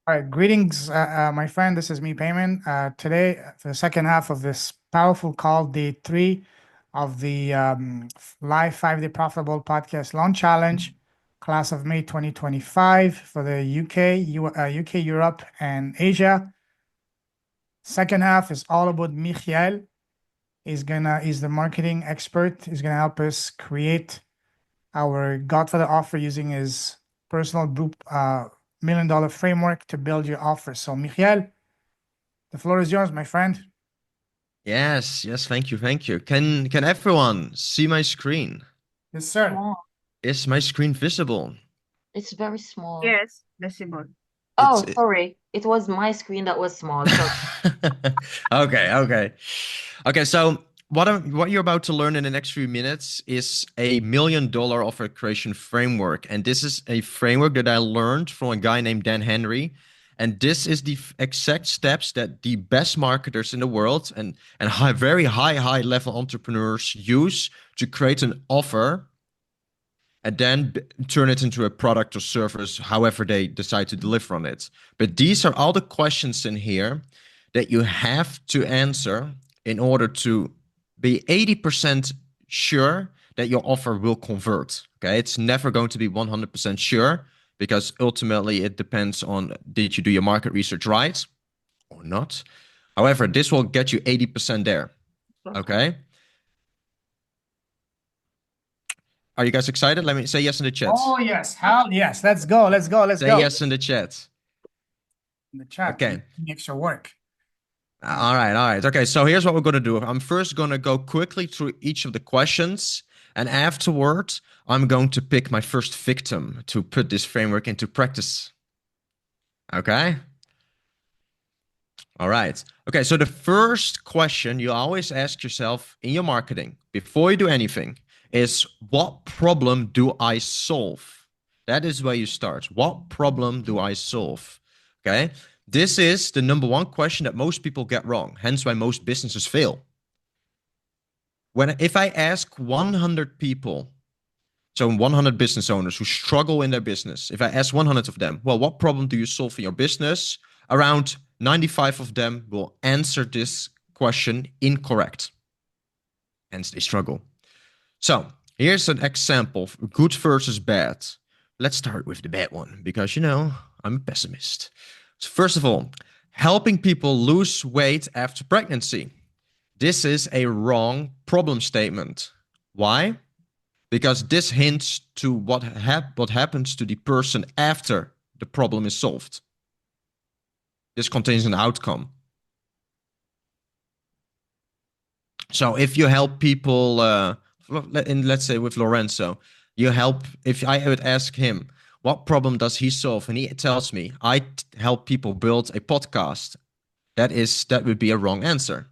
All right, greetings, my friend. This is me, Payman. Today, for the second half of this powerful call, day three of the live 5-day profitable podcast launch challenge, class of May 2025 for the UK, Europe, and Asia. Second half is all about Michiel. He's the marketing expert. He's gonna help us create our Godfather offer using his personal group $1 million framework to build your offer. So, Michiel, the floor is yours, my friend. Yes, yes, thank you, thank you. Can everyone see my screen? Yes, sir. Small. Is my screen visible? It's very small. Yes, visible. It's Oh, sorry. It was my screen that was small. Sorry. okay, okay. Okay, so what you're about to learn in the next few minutes is a $1 million offer creation framework. And this is a framework that I learned from a guy named Dan Henry. And this is the exact steps that the best marketers in the world and very high level entrepreneurs use to create an offer and then turn it into a product or service, however they decide to deliver on it. But these are all the questions in here that you have to answer in order to be 80% sure that your offer will convert. Okay, it's never going to be 100% sure because ultimately it depends on did you do your market research right or not. However, this will get you 80% there. Okay. Are you guys excited? Let me say yes in the chat. Oh, yes. How? Yes. Let's go. Let's go. Let's Say go. yes in the chat. In the chat. Okay. Extra work. All right, all right. Okay, so here's what we're going to do. I'm first going to go quickly through each of the questions, and afterward, I'm going to pick my first victim to put this framework into practice. Okay? All right. Okay, so the first question you always ask yourself in your marketing before you do anything is, what problem do I solve? That is where you start. What problem do I solve? Okay? This is the number one question that most people get wrong, hence why most businesses fail. If I ask 100 people, so 100 business owners who struggle in their business, if I ask 100 of them, well, what problem do you solve in your business? Around 95 of them will answer this question incorrect. Hence they struggle. So here's an example, good versus bad. Let's start with the bad one because, I'm a pessimist. So first of all, helping people lose weight after pregnancy. This is a wrong problem statement. Why? Because this hints to what happens to the person after the problem is solved. This contains an outcome. So if you help people, let's say with Lorenzo, if I would ask him, what problem does he solve? And he tells me, I help people build a podcast. That would be a wrong answer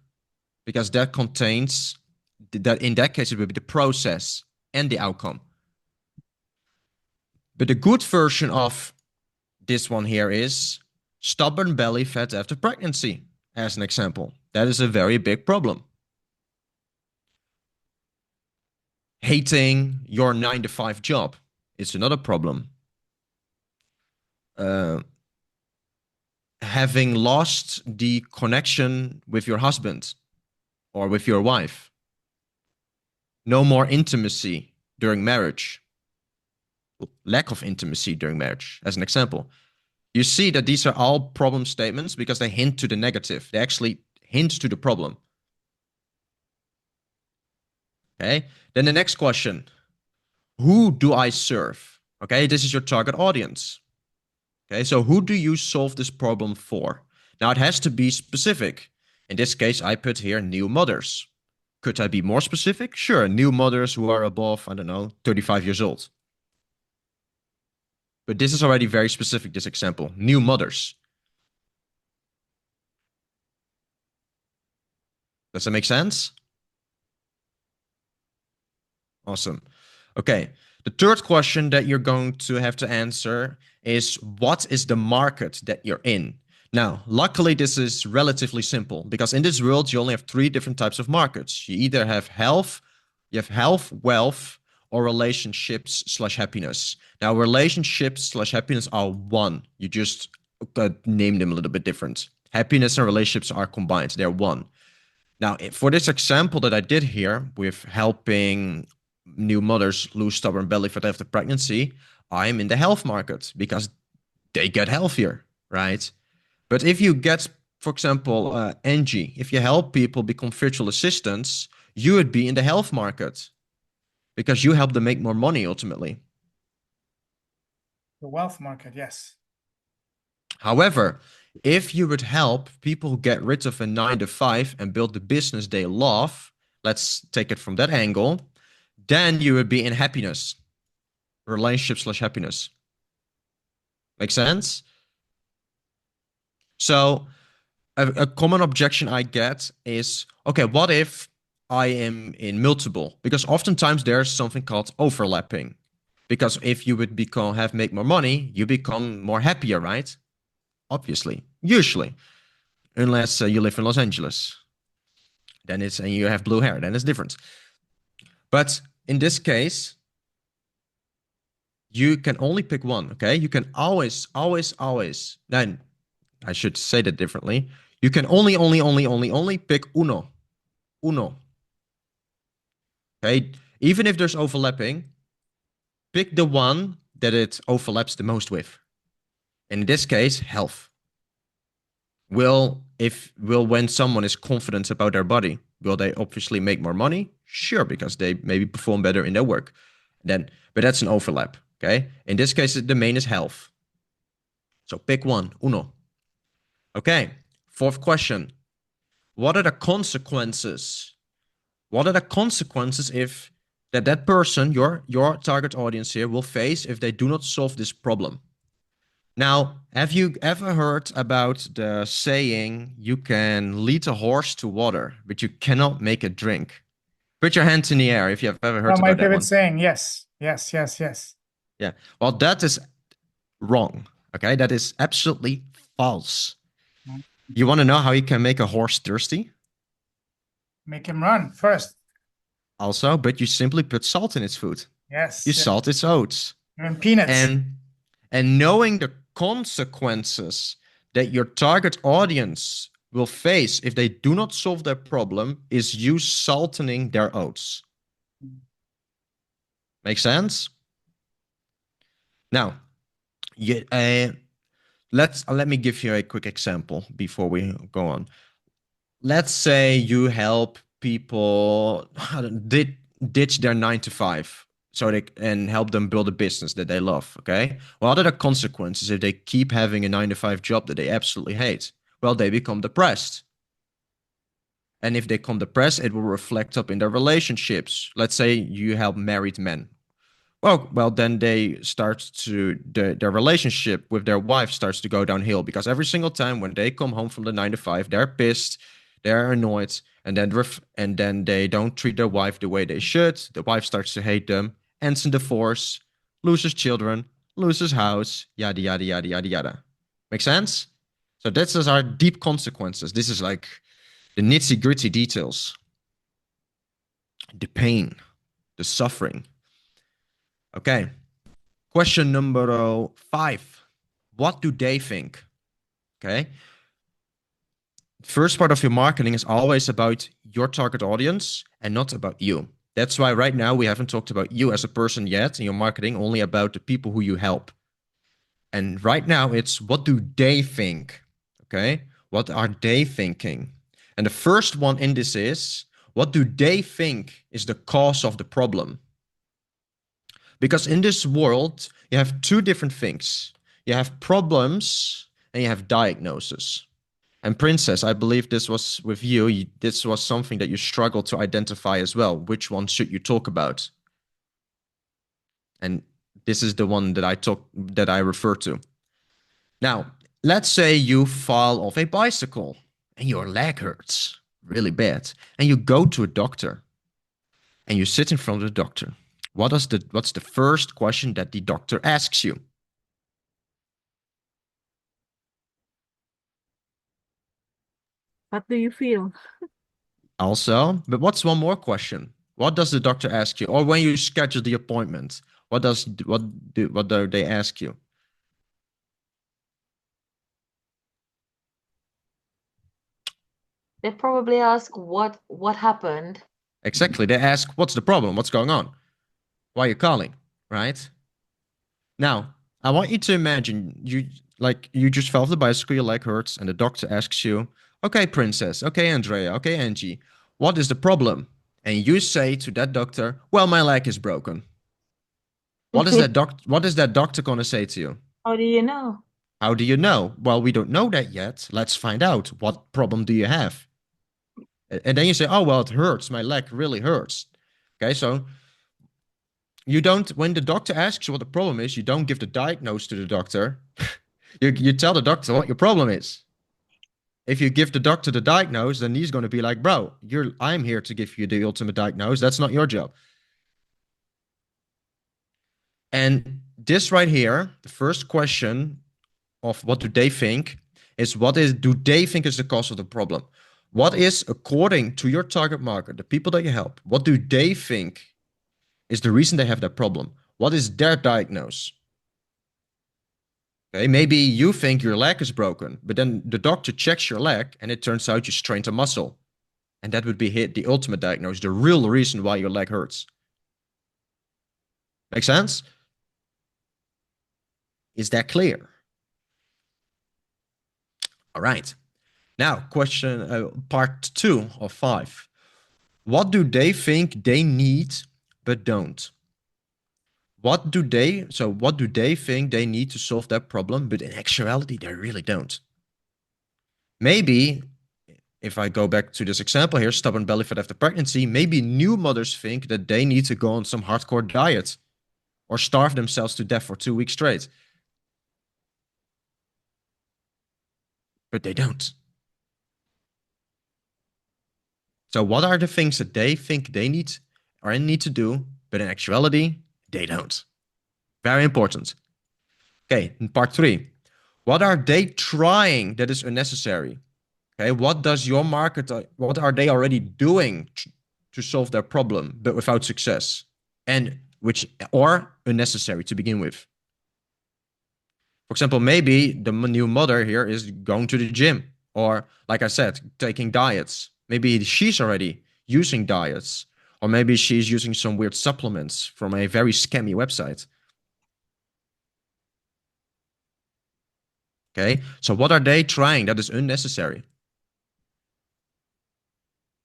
because that contains that in that case, it would be the process and the outcome. But the good version of this one here is stubborn belly fat after pregnancy, as an example. That is a very big problem. Hating your 9-to-5 job is another problem. Having lost the connection with your husband or with your wife. No more intimacy during marriage. Lack of intimacy during marriage, as an example. You see that these are all problem statements because they hint to the negative. They actually hint to the problem. Okay. Then the next question, who do I serve? Okay, this is your target audience. Okay, so who do you solve this problem for? Now it has to be specific. In this case, I put here new mothers. Could I be more specific? Sure, new mothers who are above, 35 years old. But this is already very specific, this example, new mothers. Does that make sense? Awesome. Okay. The third question that you're going to have to answer is, what is the market that you're in? Now, luckily, this is relatively simple because in this world, you only have 3 different types of markets. You either have health, wealth, or relationships/happiness. Now, relationships/happiness are one. You just name them a little bit different. Happiness and relationships are combined. They're one. Now, for this example that I did here with helping new mothers lose stubborn belly fat after pregnancy, I'm in the health market because they get healthier, right? But if you get, for example, Angie, if you help people become virtual assistants, you would be in the health market because you help them make more money ultimately. The wealth market, yes. However, if you would help people get rid of a 9 to 5 and build the business they love, let's take it from that angle, then you would be in happiness, relationship/happiness. Make sense? So a common objection I get is, okay, what if I am in multiple? Because oftentimes there's something called overlapping. Because if you would make more money, you become more happier, right? Obviously, usually, unless you live in Los Angeles, then and you have blue hair, then it's different. But in this case, you can only pick one. Okay, you can always. Then I should say that differently. You can only pick uno. Okay, even if there's overlapping, pick the one that it overlaps the most with. In this case, health. When someone is confident about their body, will they obviously make more money? Sure, because they maybe perform better in their work. But that's an overlap. Okay. In this case, the main is health. So pick one, uno. Okay. Fourth question. What are the consequences? What are the consequences if that person, your target audience here, will face if they do not solve this problem? Now, have you ever heard about the saying, you can lead a horse to water, but you cannot make it drink? Put your hands in the air if you have ever heard My about that favorite one. saying, yes, yes, yes, yes. Yeah, well, that is wrong, okay? That is absolutely false. You want to know how you can make a horse thirsty? Make him run first. Also, but you simply put salt in its food. Yes. You salt its oats. And peanuts. And knowing the consequences that your target audience will face if they do not solve their problem is you salting their oats. Make sense? Now, let me give you a quick example before we go on. Let's say you help people ditch their 9 to 5 and help them build a business that they love. Okay. What are the consequences if they keep having a 9 to 5 job that they absolutely hate? Well, they become depressed. And if they become depressed, it will reflect up in their relationships. Let's say you help married men. Well, then their relationship with their wife starts to go downhill because every single time when they come home from the 9 to 5, they're pissed, they're annoyed, and then they don't treat their wife the way they should. The wife starts to hate them, ends in divorce, loses children, loses house, yada yada yada yada yada. Make sense? So this is our deep consequences. This is like the nitty-gritty details, the pain, the suffering. Okay. Question number 5. What do they think? Okay. First part of your marketing is always about your target audience and not about you. That's why right now we haven't talked about you as a person yet in your marketing, only about the people who you help. And right now it's what do they think? Okay. What are they thinking? And the first one in this is, what do they think is the cause of the problem? Because in this world, you have two different things. You have problems and you have diagnosis. And Princess, I believe this was with you. This was something that you struggled to identify as well. Which one should you talk about? And this is the one that I refer to. Now, let's say you fall off a bicycle and your leg hurts really bad. And you go to a doctor and you sit in front of the doctor. What's the first question that the doctor asks you? What do you feel? Also, but what's one more question? What does the doctor ask you? Or when you schedule the appointment, what do they ask you? They probably ask what happened. Exactly. They ask, what's the problem? What's going on? Why are you calling? Right? Now, I want you to imagine you just fell off the bicycle, your leg hurts, and the doctor asks you, okay, princess, okay, Andrea, okay, Angie, what is the problem? And you say to that doctor, well, my leg is broken. What is that doctor gonna say to you? How do you know? How do you know? Well, we don't know that yet. Let's find out. What problem do you have? And then you say, oh, well, it hurts. My leg really hurts. Okay, so you don't, when the doctor asks you what the problem is, you don't give the diagnosis to the doctor. You tell the doctor what your problem is. If you give the doctor the diagnosis, then he's going to be like, bro, I'm here to give you the ultimate diagnosis. That's not your job. And this right here, the first question of what do they think is do they think is the cause of the problem? What is, according to your target market, the people that you help, what do they think is the reason they have that problem? What is their diagnosis? Okay, maybe you think your leg is broken, but then the doctor checks your leg and it turns out you strained a muscle. And that would be the ultimate diagnosis, the real reason why your leg hurts. Make sense? Is that clear? All right. Now, part 2 of 5. What do they think they need but don't? What do they think they need to solve that problem, but in actuality, they really don't? Maybe, if I go back to this example here, stubborn belly fat after pregnancy, maybe new mothers think that they need to go on some hardcore diet or starve themselves to death for 2 weeks straight. But they don't. So what are the things that they think they need to do, but in actuality, they don't? Very important. Okay, in part 3. What are they trying that is unnecessary? Okay, what are they already doing to solve their problem, but without success? And or unnecessary to begin with. For example, maybe the new mother here is going to the gym, or like I said, taking diets. Maybe she's already using diets, or maybe she's using some weird supplements from a very scammy website. Okay, so what are they trying that is unnecessary?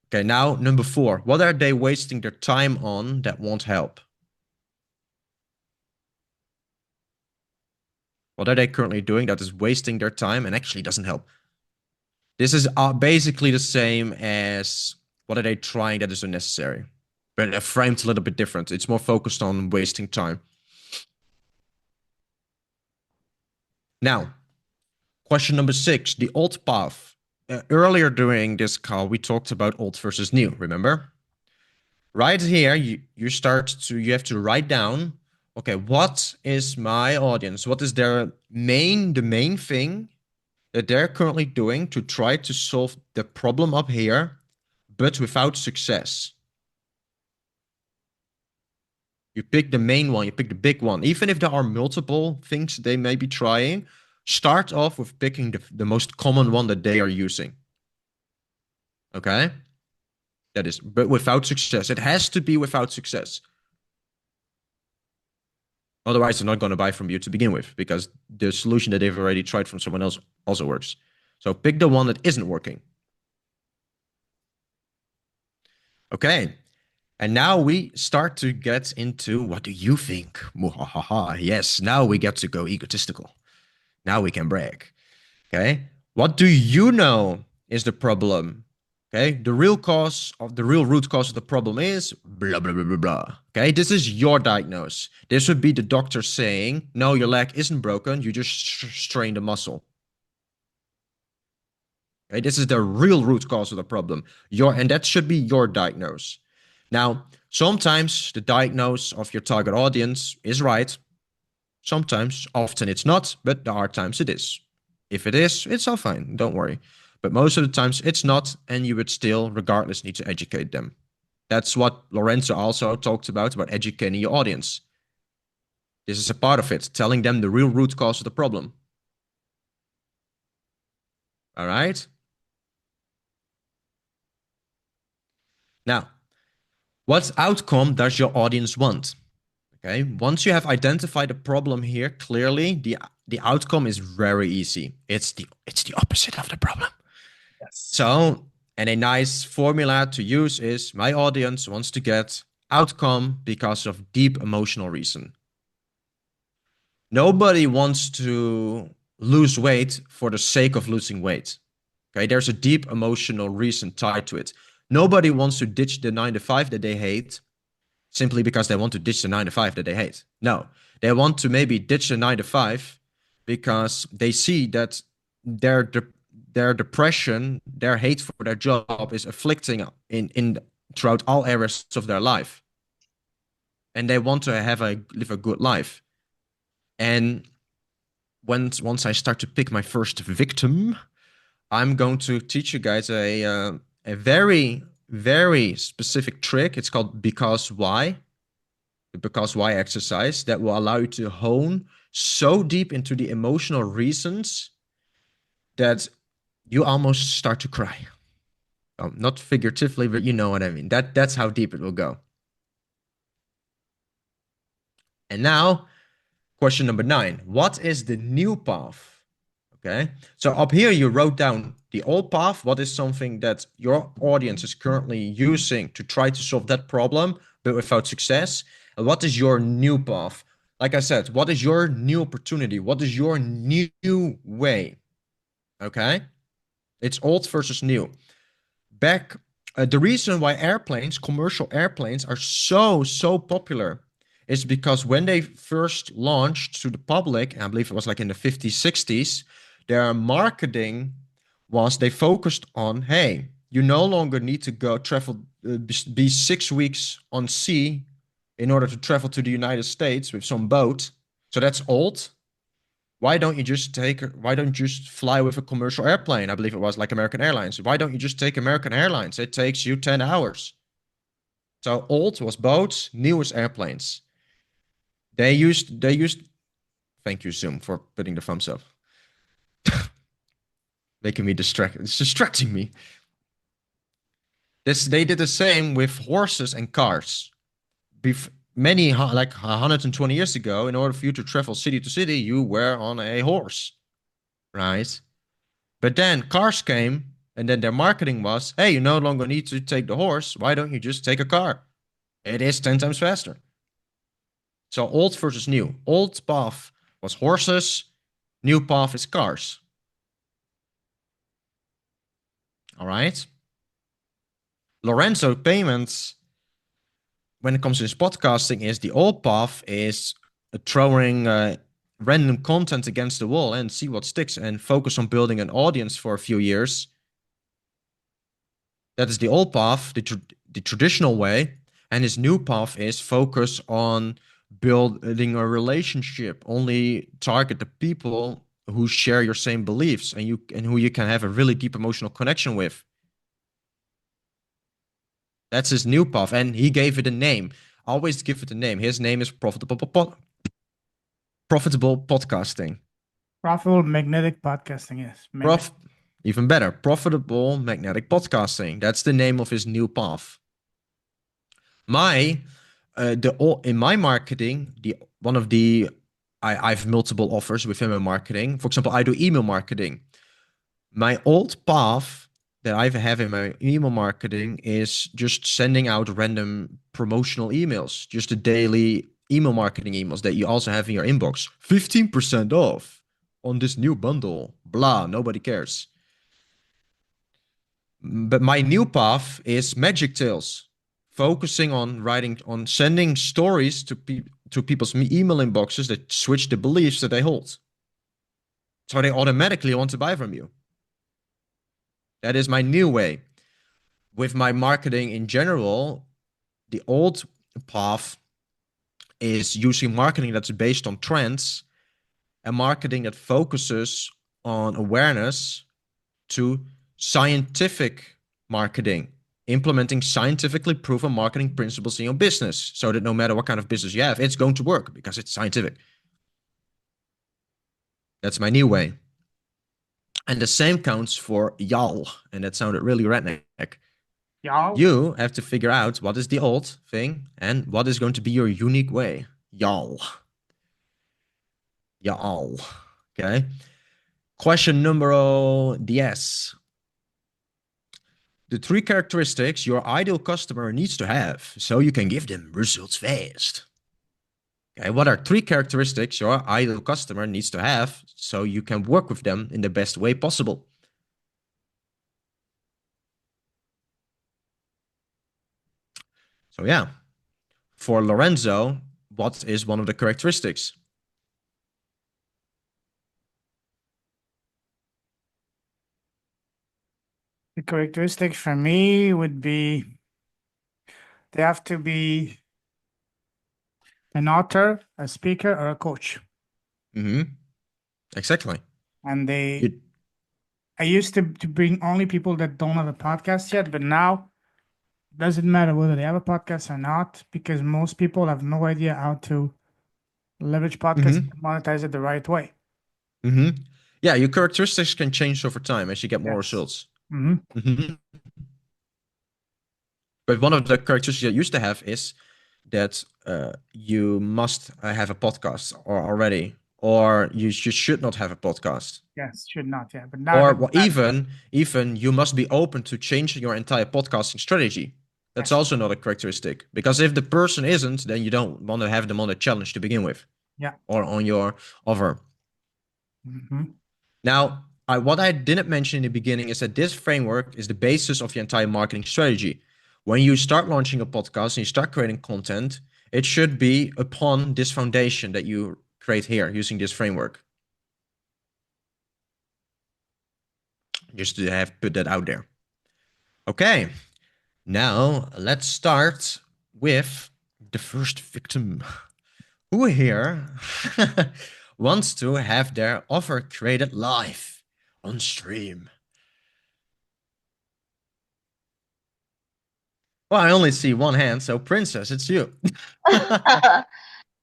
Okay, now number 4. What are they wasting their time on that won't help? What are they currently doing that is wasting their time and actually doesn't help? This is basically the same as what are they trying that is unnecessary, but framed a little bit different. It's more focused on wasting time. Now, question number 6, the old path. Earlier during this call, we talked about old versus new, remember? Right here, you have to write down, okay, what is my audience? What is the main thing that they're currently doing to try to solve the problem up here, but without success? You pick the main one, you pick the big one. Even if there are multiple things they may be trying, start off with picking the most common one that they are using. Okay? That is, but without success. It has to be without success. Otherwise, they're not going to buy from you to begin with, because the solution that they've already tried from someone else also works. So pick the one that isn't working. Okay. And now we start to get into, what do you think? Yes, now we get to go egotistical. Now we can brag. Okay. What do you know is the problem? Okay. The real root cause of the problem is blah, blah, blah, blah, blah. Okay. This is your diagnosis. This would be the doctor saying, no, your leg isn't broken. You just strained a muscle. Okay. This is the real root cause of the problem. And that should be your diagnosis. Now, sometimes the diagnosis of your target audience is right. Sometimes, often it's not, but there are times it is. If it is, it's all fine. Don't worry. But most of the times it's not, and you would still, regardless, need to educate them. That's what Lorenzo also talked about educating your audience. This is a part of it, telling them the real root cause of the problem. All right? Now, what outcome does your audience want? Okay, once you have identified the problem here clearly, the outcome is very easy. It's the opposite of the problem. Yes. So, and a nice formula to use is my audience wants to get outcome because of deep emotional reason. Nobody wants to lose weight for the sake of losing weight. Okay, there's a deep emotional reason tied to it. Nobody wants to ditch the 9 to 5 that they hate simply because they want to ditch the 9 to 5 that they hate. No, they want to maybe ditch the 9 to 5 because they see that their depression, their hate for their job is afflicting in throughout all areas of their life, and they want to live a good life. And once I start to pick my first victim, I'm going to teach you guys a very, very specific trick. It's called because why. The because why exercise that will allow you to hone so deep into the emotional reasons that you almost start to cry. Not figuratively, but you know what I mean. That's how deep it will go. And now, question number 9. What is the new path? Okay, so up here you wrote down the old path. What is something that your audience is currently using to try to solve that problem, but without success? And what is your new path? Like I said, what is your new opportunity? What is your new way? Okay, it's old versus new. The reason why commercial airplanes are so popular is because when they first launched to the public, I believe it was like in the 50s, 60s, their marketing was they focused on, hey, you no longer need to go travel, be 6 weeks on sea in order to travel to the United States with some boat. So that's old. Why don't you just fly with a commercial airplane? I believe it was like American Airlines. Why don't you just take American Airlines? It takes you 10 hours. So old was boats, new was airplanes. They used, thank you, Zoom, for putting the thumbs up. Making me distracted. It's distracting me. They did the same with horses and cars. Like 120 years ago, in order for you to travel city to city, you were on a horse, right? But then cars came, and then their marketing was, hey, you no longer need to take the horse. Why don't you just take a car? It is 10 times faster. So old versus new. Old path was horses. New path is cars. All right. Lorenzo Payments, when it comes to his podcasting, is the old path is throwing random content against the wall and see what sticks and focus on building an audience for a few years. That is the old path, the traditional way. And his new path is focus on building a relationship. Only target the people who share your same beliefs and who you can have a really deep emotional connection with. That's his new path, and he gave it a name. Always give it a name. His name is profitable podcasting. Profitable magnetic podcasting, yes. Even better, profitable magnetic podcasting. That's the name of his new path. In my marketing, I have multiple offers within my marketing. For example, I do email marketing. My old path that I have in my email marketing is just sending out random promotional emails, just the daily email marketing emails that you also have in your inbox. 15% off on this new bundle, blah, nobody cares. But my new path is Magic Tales, focusing on sending stories to people's email inboxes that switch the beliefs that they hold. So they automatically want to buy from you. That is my new way. With my marketing in general, the old path is using marketing that's based on trends and marketing that focuses on awareness to scientific marketing, implementing scientifically proven marketing principles in your business so that no matter what kind of business you have, it's going to work because it's scientific. That's my new way. And the same counts for y'all. And that sounded really redneck. Y'all. You have to figure out what is the old thing and what is going to be your unique way. Y'all. Y'all. Okay. Question numero 10. The 3 characteristics your ideal customer needs to have so you can give them results fast. Okay, what are 3 characteristics your ideal customer needs to have so you can work with them in the best way possible? So yeah, for Lorenzo, what is one of the characteristics? The characteristics for me would be they have to be an author, a speaker, or a coach. Exactly. And You- I used to bring only people that don't have a podcast yet, but now it doesn't matter whether they have a podcast or not, because most people have no idea how to leverage podcasts and monetize it the right way. Yeah, your characteristics can change over time as you get more Yes. results. Mhm. But one of the characteristics you used to have is that you must have a podcast or already, or you should not have a podcast. Yes, should not, yeah. But now Or it doesn't matter. even you must be open to changing your entire podcasting strategy. That's Yes. also not a characteristic, because if the person isn't, then you don't want to have them on the challenge to begin with. Yeah. Or on your offer. Mhm. Now, what I didn't mention in the beginning is that this framework is the basis of your entire marketing strategy. When you start launching a podcast and you start creating content, it should be upon this foundation that you create here using this framework. Just to have put that out there. Okay, now let's start with the first victim. Who here wants to have their offer created live on stream? Well, I only see one hand, so Princess, it's you.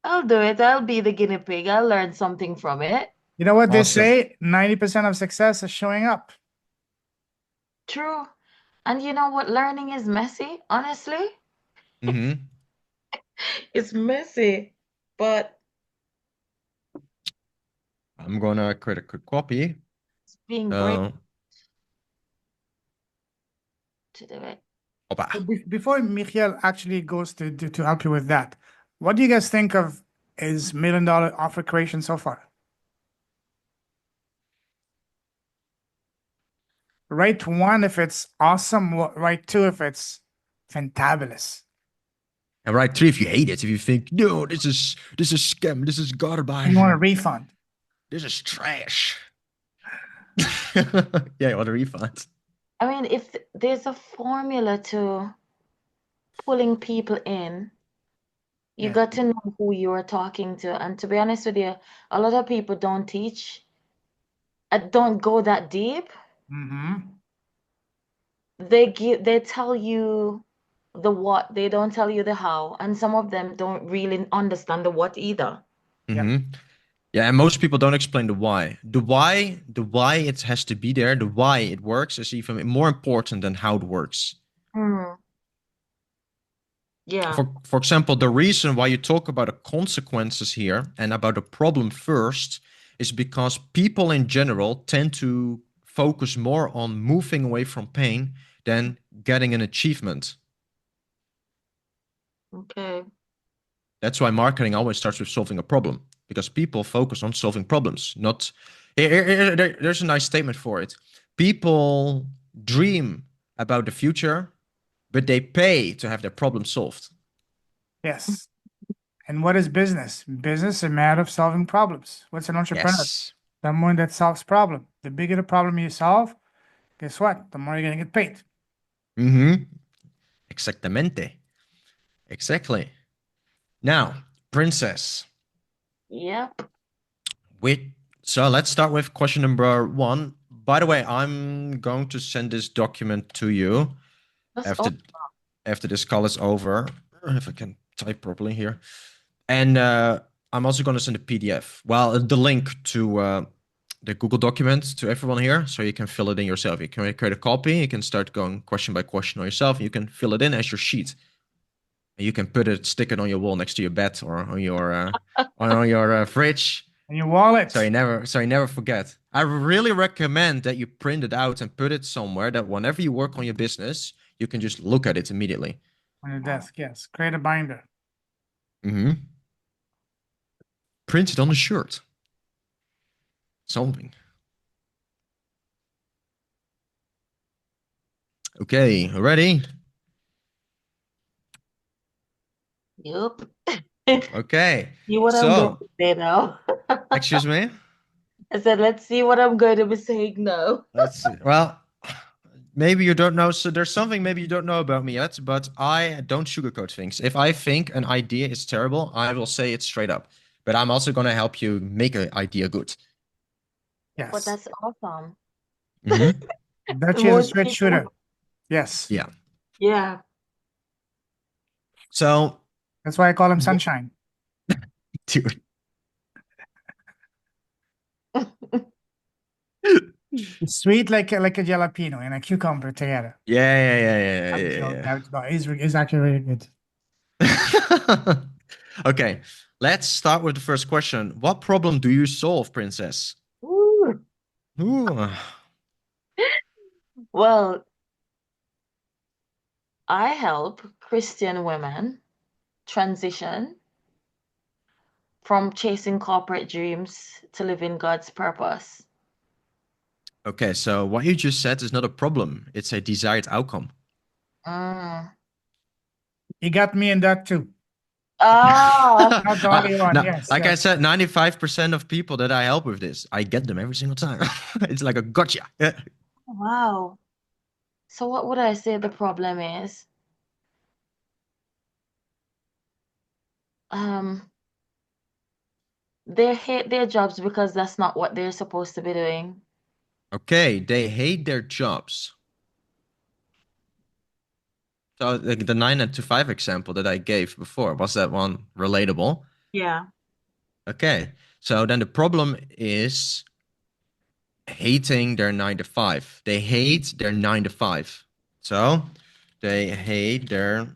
I'll do it. I'll be the guinea pig. I'll learn something from it. You know what they Awesome. say? 90% of success is showing up. True. And you know what? Learning is messy, honestly. Mm-hmm. It's messy, but I'm gonna create a quick copy. it's being brave So, to do it. hoppa. So before Michiel actually goes to help you with that, what do you guys think of his $1 million offer creation so far? Rate 1 if it's awesome, rate 2 if it's fantabulous. And write 3 if you hate it. If you think, no, this is scam, this is garbage, You want a refund. this is trash. Yeah, you want a refund. I mean, if there's a formula to pulling people in, you Yeah. got to know who you're talking to. And to be honest with you, a lot of people don't teach, don't go that deep. Mm-hmm. They tell you the what, they don't tell you the how, and some of them don't really understand the what either. Mm-hmm. Yeah, and most people don't explain the why. The why it has to be there, the why it works is even more important than how it works. Yeah. For example, the reason why you talk about the consequences here and about the problem first is because people in general tend to focus more on moving away from pain than getting an achievement. Okay. That's why marketing always starts with solving a problem, because people focus on solving problems. Not there's a nice statement for it. People dream about the future, but they pay to have their problem solved. Yes. And what is business? Business is a matter of solving problems. What's an entrepreneur? Yes. Someone that solves problem. The bigger the problem you solve, guess what? The more you're gonna get paid. Mm-hmm. Exactamente. Exactly. Now, Princess. Yep. So let's start with question number 1. By the way, I'm going to send this document to you That's after this call is over. If I can type properly here. And I'm also going to send a PDF. Well, the link to the Google document to everyone here, so you can fill it in yourself. You can create a copy. You can start going question by question on yourself. You can fill it in as your sheet. And you can stick it on your wall next to your bed or on your fridge, And your wallet. so you never forget. I really recommend that you print it out and put it somewhere that whenever you work on your business, you can just look at it immediately. On your desk, yes. Create a binder. Mm-hmm. Print it on a shirt. Something. Okay, ready? Yup. Okay. See what I'm going So, to say now. excuse me. I said, let's see what I'm going to be saying now. Let's see. Well, maybe you don't know. So there's something maybe you don't know about me yet, but I don't sugarcoat things. If I think an idea is terrible, I will say it straight up. But I'm also going to help you make an idea good. But Yes. that's awesome. Mm-hmm. Dutch is a Most straight people, shooter. Yes. Yeah. yeah. So, That's why I call him Sunshine. dude, It's sweet like a jalapeno and a cucumber together. yeah. I'm joking. No, it's actually really good. Okay, let's start with the first question. What problem do you solve, Princess? Ooh. Ooh. Well, I help Christian women transition from chasing corporate dreams to living God's purpose. Okay, so what you just said is not a problem. It's a desired outcome. Mm. He got me in that too. Ah, Not the only one. No, Yes. like I Yes. said, 95% of people that I help with this, I get them every single time. It's like a gotcha. Yeah. wow. So what would I say the problem is? Um, they hate their jobs because that's not what they're supposed to be doing. Okay, they hate their jobs. So the 9 to 5 example that I gave before, was that one relatable? Yeah. Okay, so then the problem is hating their 9 to 5. They hate their 9 to 5. So they hate their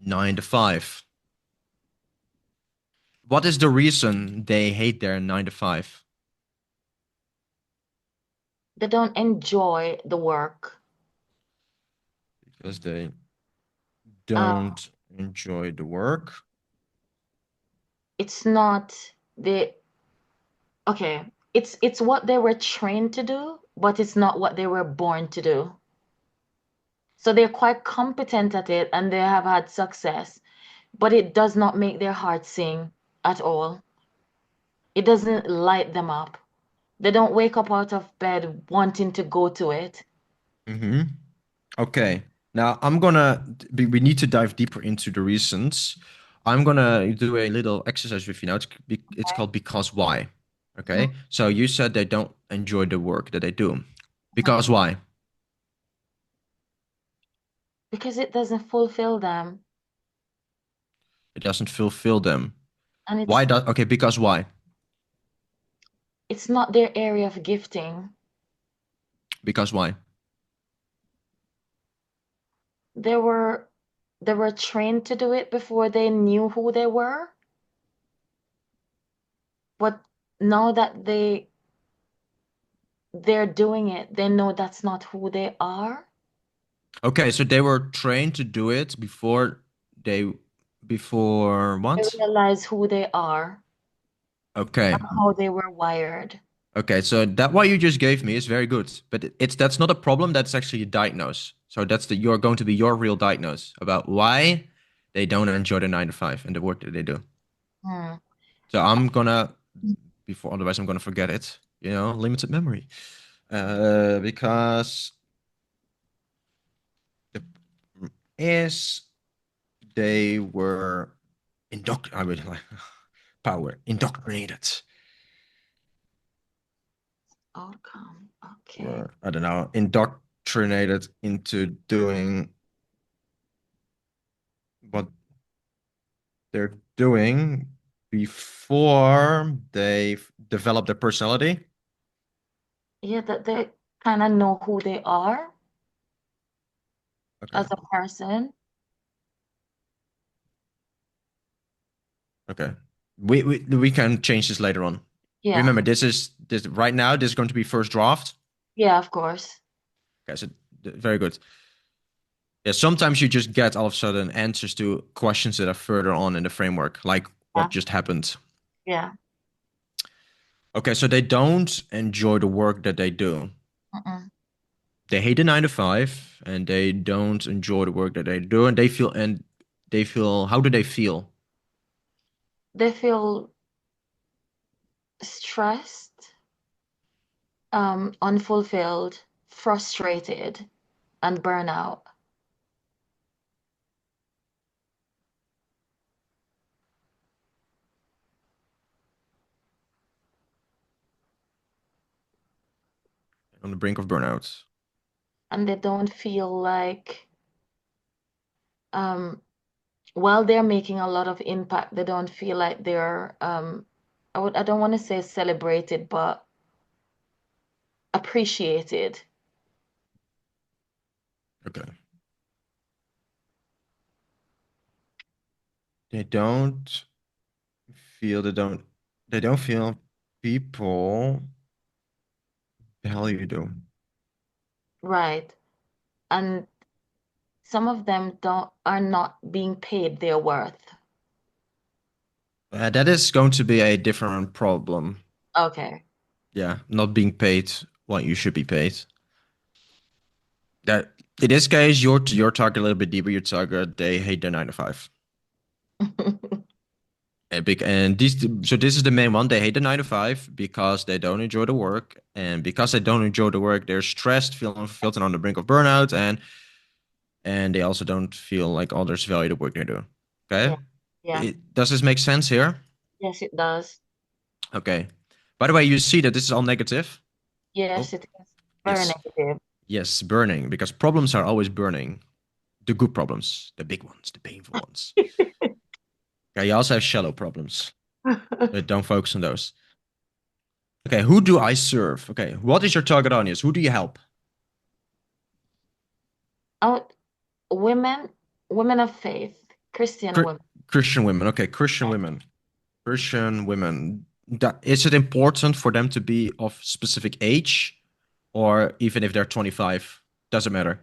9 to 5. What is the reason they hate their 9 to 5? They don't enjoy the work. Because they Um, don't enjoy the work. it's not the okay. It's what they were trained to do, but it's not what they were born to do. So they're quite competent at it and they have had success, but it does not make their heart sing at all. It doesn't light them up. They don't wake up out of bed wanting to go to it. Mm-hmm. Okay. Now we need to dive deeper into the reasons. I'm gonna do a little exercise with you now. It's called because why. Mhm. Okay. So you said they don't enjoy the work that they do. Because why? Because it doesn't fulfill them. It doesn't fulfill them. And Why does okay, because why? it's not their area of gifting. Because why? They were they were trained to do it before they knew who they were. But now that they're doing it, they know that's not who they are. Okay, so they were trained to do it they before They what? realize who they are Okay. and how they were wired. Okay, so that what you just gave me is very good, but that's not a problem. That's actually a diagnose. So you're going to be your real diagnose about why they don't enjoy the 9 to 5 and the work that they do. Hmm. So I'm gonna before otherwise I'm gonna forget it. Limited memory. Because the is they were I would like power indoctrinated. Outcome. Okay. Were I don't know indoctrinated into doing what they're doing before they develop their personality. Yeah, that they kind of know who they are Okay. as a person. Okay. We can change this later on. Yeah. Remember, this right now. This is going to be first draft. Yeah, of course. Okay, so very good. Yeah, sometimes you just get all of a sudden answers to questions that are further on in the framework, like Yeah. what just happened. Yeah. Okay, so they don't enjoy the work that they do. Mm-mm. They hate the 9 to 5, and they don't enjoy the work that they do, and they feel. How do they feel? They feel stressed, unfulfilled, frustrated, and burnout. On the brink of burnout. And they don't feel like, um, while they're making a lot of impact, they don't feel like they're, I don't want to say celebrated, but appreciated. Okay. They don't they don't feel people value them. Right. And some of them don't are not being paid their worth. That is going to be a different problem. Okay. Yeah, not being paid what you should be paid. That in this case, your target a little bit deeper. Your target they hate their 9 to 5. And this is the main one. They hate the 9 to 5 because they don't enjoy the work, and because they don't enjoy the work, they're stressed, feeling unfulfilled, and on the brink of burnout, and they also don't feel like others value the work they do. Yeah. Okay, Yeah. does this make sense here? Yes, it does. Okay. By the way, you see that this is all negative. Oh, Yes, it is very yes, negative. yes, burning because problems are always burning. The good problems, the big ones, the painful ones. Okay, you also have shallow problems, but don't focus on those. Okay, who do I serve? Okay, what is your target audience? Who do you help? Out women, women of faith, Christian Chr- women. Christian women. Okay, Christian women. Christian women. Is it important for them to be of specific age, or even if they're 25, doesn't matter?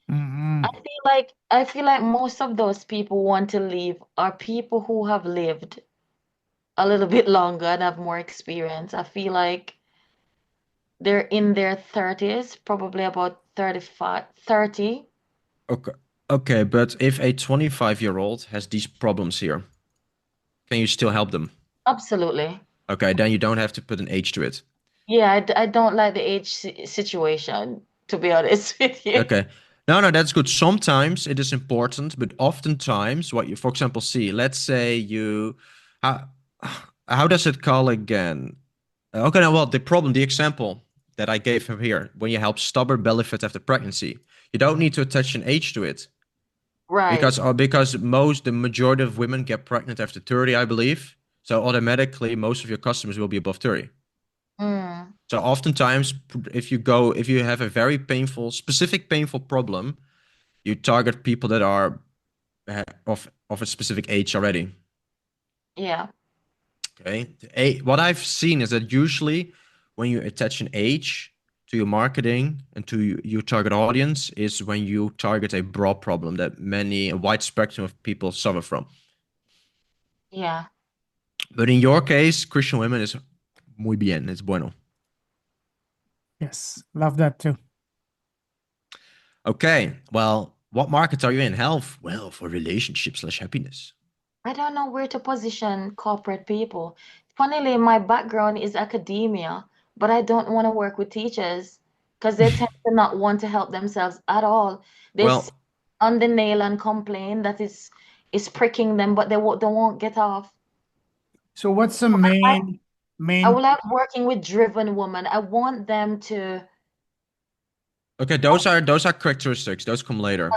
Mm-hmm. I feel like most of those people want to leave are people who have lived a little bit longer and have more experience. I feel like they're in their 30s, probably about 35, 30. Okay. Okay, but if a 25-year-old has these problems here, can you still help them? Absolutely. Okay, then you don't have to put an age to it. Yeah, I don't like the age situation, to be honest with you. Okay. No, no, that's good. Sometimes it is important, but oftentimes what you, for example, see, let's say you, how, how does it call again? Okay, now, well, the example that I gave him here, when you help stubborn belly fat after pregnancy, you don't need to attach an age to it Right. because the majority of women get pregnant after 30, I believe. So automatically, most of your customers will be above 30. Mm, So oftentimes, if you have a very specific painful problem, you target people that are of a specific age already. yeah. Okay. What I've seen is that usually when you attach an age to your marketing and to your target audience is when you target a broad problem that a wide spectrum of people suffer from. Yeah. But in your case, Christian women is muy bien. It's bueno. Yes, love that too. Okay. Well, what markets are you in? Health. Well, for relationships/happiness. I don't know where to position corporate people. Funnily, my background is academia, but I don't want to work with teachers because they tend to not want to help themselves at all. They sit Well, on the nail and complain that is pricking them, but they won't get off. So what's the I, I will main like working with driven women. I want them to. okay, those are characteristics. Those come later.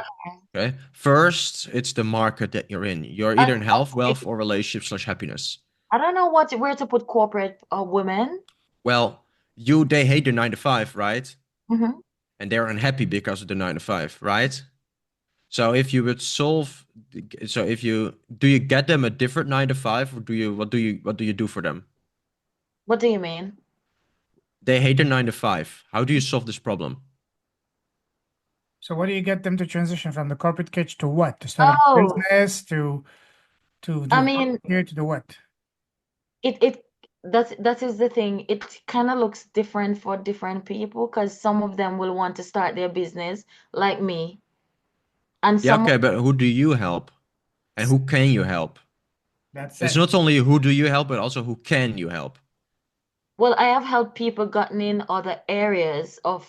Okay. First, it's the market that you're in. You're I, either in health, wealth, or relationships/happiness. I don't know where to put corporate women. Well, they hate their 9 to 5, right? Mm-hmm. And they're unhappy because of the 9 to 5, right? So if you would solve, so if you do you get them a different 9 to 5, or what do you do for them? What do you mean? They hate their 9 to 5. How do you solve this problem? So what do you get them to transition from the corporate cage to what? To start a Oh, business, to I do mean, here, to do what? it that is the thing. It kind of looks different for different people because some of them will want to start their business like me, and Yeah, some, okay, but who do you help? And who can you help? That's It's it. not only who do you help, but also who can you help? well, I have helped people gotten in other areas of,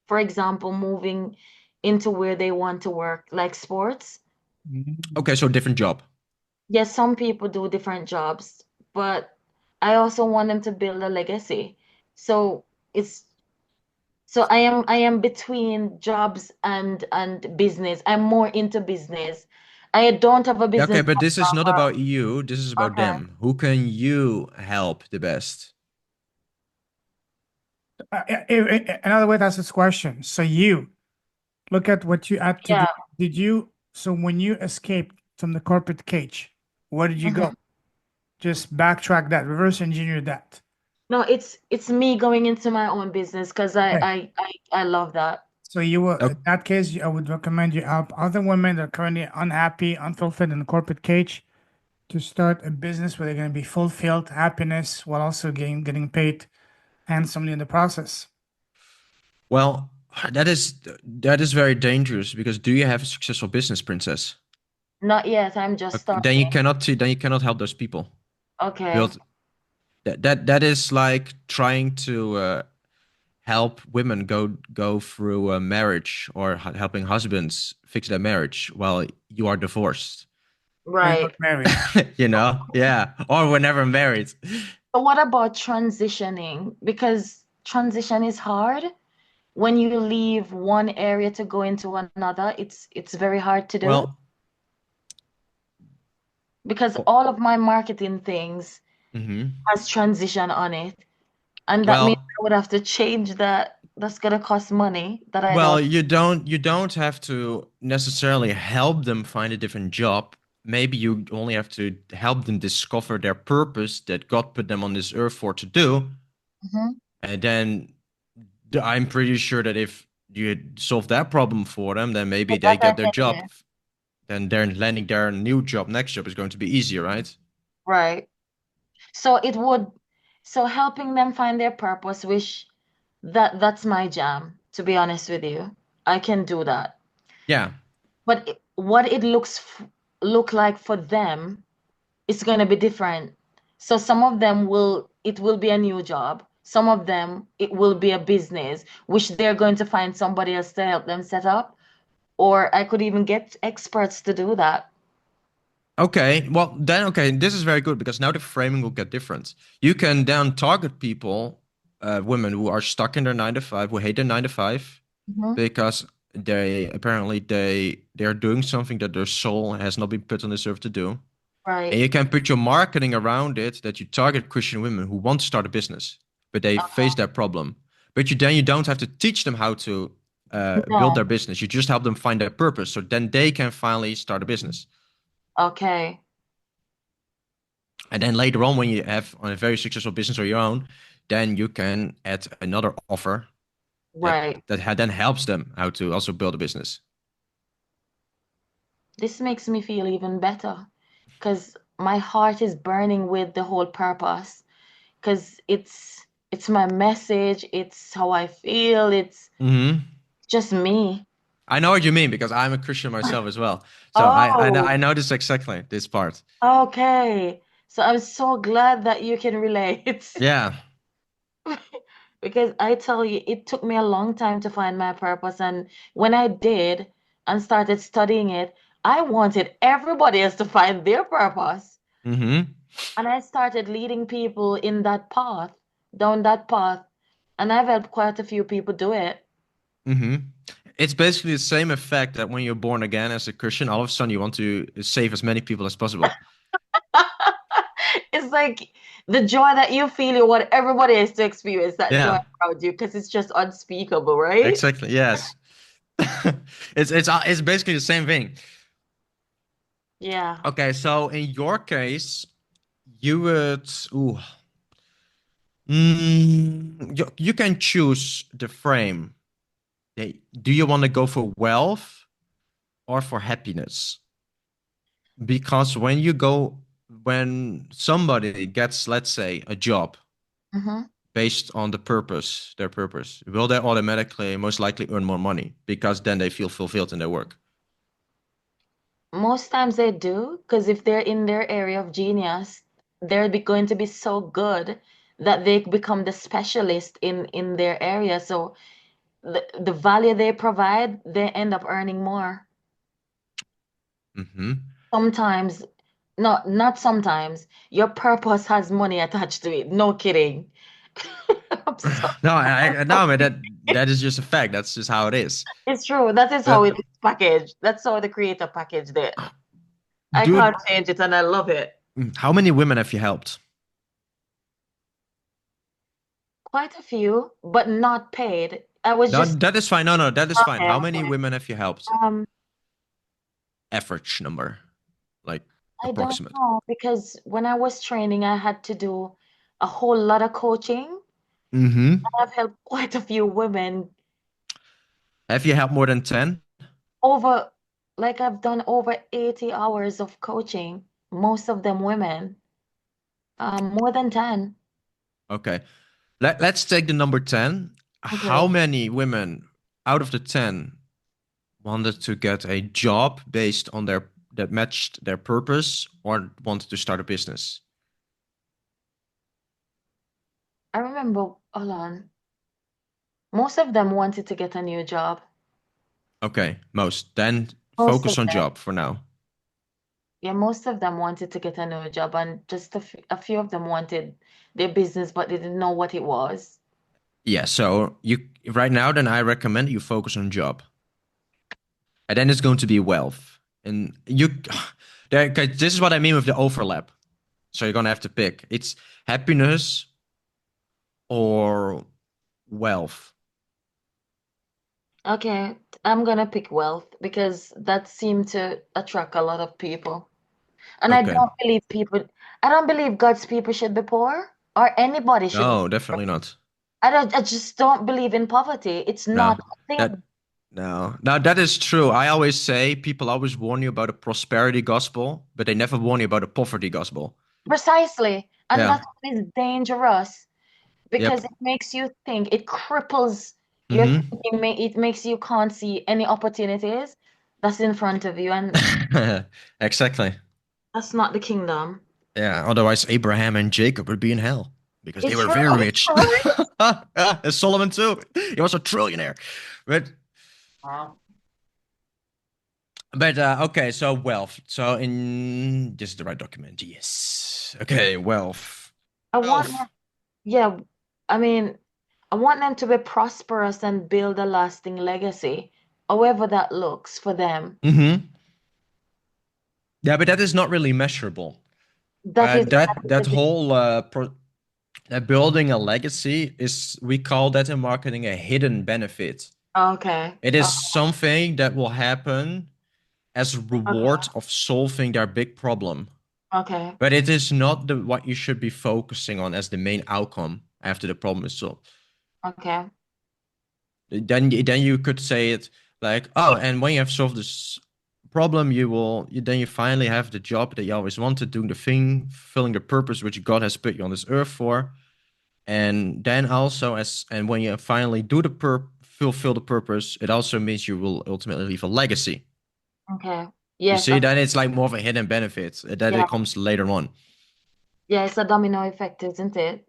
for example, moving into where they want to work, like sports. Mm. Okay, so different job. Yes, some people do different jobs, but I also want them to build a legacy. So it's so I am between jobs and business. I'm more into business. I don't have a Yeah, okay, business but this is not background. about you. This is about Okay. them. Who can you help the best? Another way to ask this question. So you look at what you had to do. Yeah. Did you, so when you escaped from the corporate cage, where did you Mhm. go? Just backtrack that, reverse engineer that. No, it's me going into my own business because I Okay. I I I love that. So you will, Oh, in that case, I would recommend you help other women that are currently unhappy, unfulfilled in the corporate cage to start a business where they're going to be fulfilled, happiness, while also getting paid handsomely in the process. well, that is very dangerous because do you have a successful business, Princess? Not yet. I'm just Okay, then you starting. cannot see, then you cannot help those people. Okay. Build that is like trying to help women go through a marriage, or helping husbands fix their marriage while you are divorced. Or you're not Right. married. Yeah, or we're never married. But what about transitioning? Because transition is hard. When you leave one area to go into another, it's very hard to do Well, because oh, all of my marketing things mhm. has transition on it. And that means Well, I would have to change that. That's gonna cost money that I well, don't. you don't have to necessarily help them find a different job. Maybe you only have to help them discover their purpose that God put them on this earth for to do. Mhm. And then I'm pretty sure that if you solve that problem for them, then maybe But they that I get their can job. do. Then they're landing their new job, next job is going to be easier, right? Right. So it would, so helping them find their purpose, which that's my jam, to be honest with you. I can do that. Yeah. But what it look like for them is going to be different. So some of them it will be a new job. Some of them it will be a business, which they're going to find somebody else to help them set up. Or I could even get experts to do that. Okay. Well, then, okay, this is very good because now the framing will get different. You can then target people, women who are stuck in their 9 to 5, who hate their 9 to 5, Mhm. because they are doing something that their soul has not been put on this earth to do. And Right. you can put your marketing around it that you target Christian women who want to start a business, but they face that problem. But you don't have to teach them how to build their No. business. You just help them find their purpose, so then they can finally start a business. Okay. And then later on, when you have a very successful business of your own, then you can add another offer that Right. then helps them how to also build a business. This makes me feel even better because my heart is burning with the whole purpose because it's my message, it's how I feel, it's Hmm. just me. I know what you mean because I'm a Christian myself as well. So I Oh, know this exactly, this part. okay. So I'm so glad that you can relate Yeah. because I tell you, it took me a long time to find my purpose. And when I did and started studying it, I wanted everybody else to find their purpose. Hmm. And I started leading people in that path, down that path. And I've helped quite a few people do it. Hmm. It's basically the same effect that when you're born again as a Christian, all of a sudden you want to save as many people as possible. It's like the joy that you feel, you want everybody else to experience that joy Yeah, around you because it's just unspeakable, right? exactly. Yes. It's basically the same thing. Yeah. Okay, so in your case, you would ooh, you can choose the frame. Do you want to go for wealth or for happiness? Because when somebody gets, let's say, a job Mm-hmm. based on their purpose, will they automatically most likely earn more money because then they feel fulfilled in their work? Most times they do, because if they're in their area of genius, going to be so good that they become the specialist in their area. So the value they provide, they end up earning more. Mm-hmm. Sometimes, no, not sometimes. Your purpose has money attached to it. No kidding. I'm sorry. No, no, man, that is just a fact. That's just how it is. It's true. That is how But it is packaged. That's how the creator packaged it. I dude, can't change it, and I love it. how many women have you helped? Quite a few, but not paid. I was No, just that is fine. No, no, that is fine. okay, How many okay. women have you helped? Um, Average number, like I don't approximate. know because when I was training, I had to do a whole lot of coaching. Mm-hmm. I've helped quite a few women Have you helped more than 10? over, like I've done over 80 hours of coaching, most of them women, more than 10. Okay. Let's take the number 10. How Okay. many women out of the 10 wanted to get a job based on that matched their purpose or wanted to start a business? I remember, hold on, most of them wanted to get a new job. Okay, most. Then Most focus of on them. job for now. Yeah, most of them wanted to get a new job, and just a few of them wanted their business, but they didn't know what it was. Yeah, so you right now then I recommend you focus on job. And then it's going to be wealth. And okay, this is what I mean with the overlap. So you're gonna have to pick. It's happiness or wealth. Okay, I'm gonna pick wealth because that seemed to attract a lot of people. And Okay. I don't believe God's people should be poor or anybody should be No, poor. definitely not. I just don't believe in poverty. It's No. not a That thing. no. Now that is true. I always say people always warn you about a prosperity gospel, but they never warn you about a poverty gospel. Precisely. And Yeah. that's what is dangerous Yep. because it makes you think, it cripples your Mm-hmm. thinking, it makes you can't see any opportunities that's in front of you. And Exactly. that's not the kingdom. Yeah. Otherwise, Abraham and Jacob would be in hell because they It's were true. very rich. And Solomon too. He was a trillionaire. But okay, so wealth. So in this is the right document. Yes. Okay, wealth. I want Wealth. them, yeah, I mean, I want them to be prosperous and build a lasting legacy, however that looks for them. Mm-hmm. Yeah, but that is not really measurable. That is That whole that building a legacy is we call that in marketing a hidden benefit. okay. It is something that will happen as a reward of solving their big problem. Okay. But it is not what you should be focusing on as the main outcome after the problem is solved. Okay. Then you could say it like, oh, and when you have solved this problem, then you finally have the job that you always wanted, doing the thing, fulfilling the purpose which God has put you on this earth for. And then also and when you finally do fulfill the purpose, it also means you will ultimately leave a legacy. Okay. You Yes. see, then it's like more of a hidden benefit that Yeah. it comes later on. Yeah, it's a domino effect, isn't it?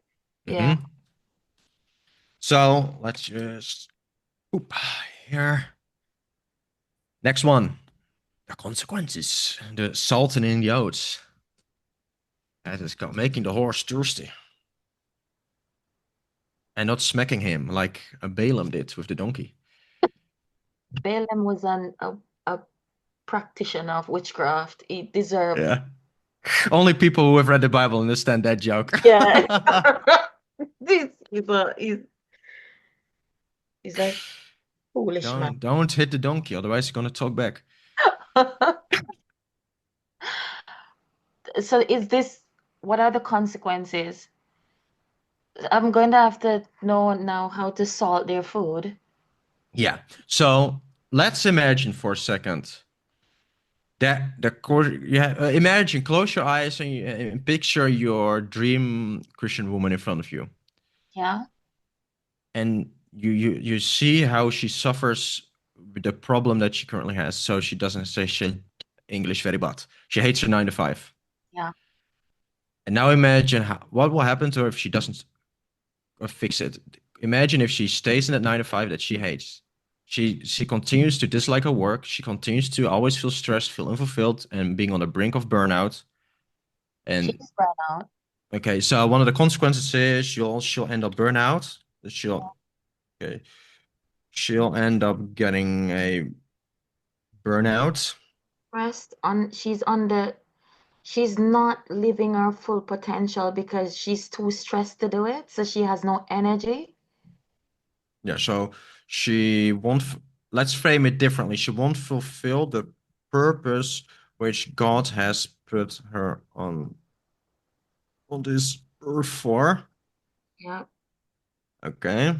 Yeah. Mm-hmm. So let's just here. Next one. The consequences. The salting the oats. That is making the horse thirsty. And not smacking him like Balaam did with the donkey. Balaam was a practitioner of witchcraft. He deserved Yeah. Only people who have read the Bible understand that joke. Yeah. This he's a foolish man. Don't hit the donkey, otherwise he's gonna talk back. So what are the consequences? I'm going to have to know now how to salt their food. Yeah. So let's imagine for a second that the course. Yeah. Imagine, close your eyes and picture your dream Christian woman in front of you, Yeah. and you see how she suffers with the problem that she currently has. So she doesn't say she English very bad. She hates her 9 to 5. Yeah. And now imagine what will happen to her if she doesn't fix it. Imagine if she stays in that 9 to 5 that she hates. She continues to dislike her work. She continues to always feel stressed, feel unfulfilled, and being on the brink of burnout. And She's burnout. okay, so one of the consequences is she'll end up burnout. Okay, she'll end up getting a burnout. She's not living her full potential because she's too stressed to do it, so she has no energy. Yeah, so she won't, let's frame it differently. She won't fulfill the purpose which God has put her on this earth for. Yeah. Okay.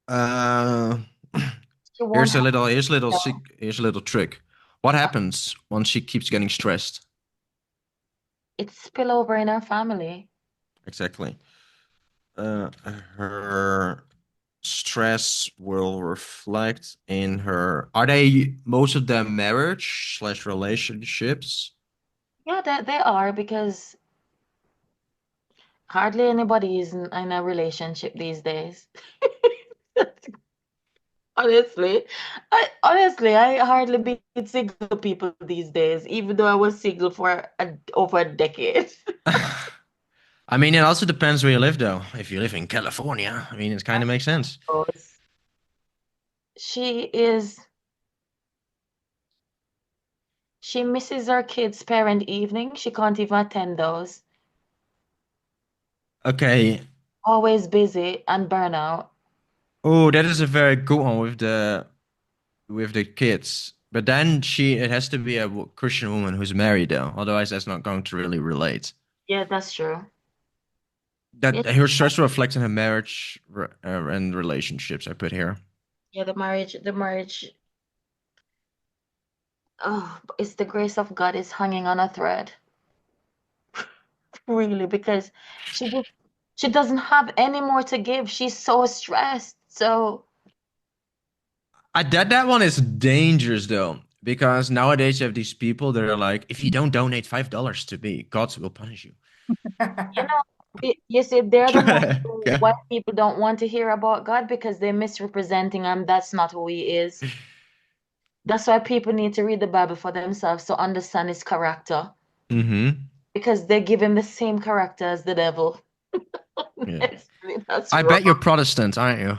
Uh, She won't have here's a little trick. What happens once she keeps getting stressed? it spill over in her family. Exactly. Her stress will reflect in her. Are they most of them marriage/relationships? Yeah, they are because hardly anybody is in a relationship these days. I hardly meet single people these days, even though I was single for over a decade. I mean, it also depends where you live, though. If you live in California, I mean, it kind of makes sense. She misses her kids' parent evening. She can't even attend those. Okay. Always busy and burnout. Oh, that is a very good one with the kids. But then it has to be a Christian woman who's married, though. Otherwise, that's not going to really relate. Yeah, that's true. That her stress reflects in her marriage and relationships. I put here. Yeah, the marriage. Oh, it's the grace of God is hanging on a thread. Really, because she doesn't have any more to give. She's so stressed. So That one is dangerous though, because nowadays you have these people that are like, if you don't donate $5 to me, God will punish you. you know, you see, they're the ones Okay. why people don't want to hear about God because they're misrepresenting him. That's not who he is. That's why people need to read the Bible for themselves to understand his character. Mm-hmm. Because they give him the same character as the devil. Yeah. That's I wrong. bet you're Protestant, aren't you?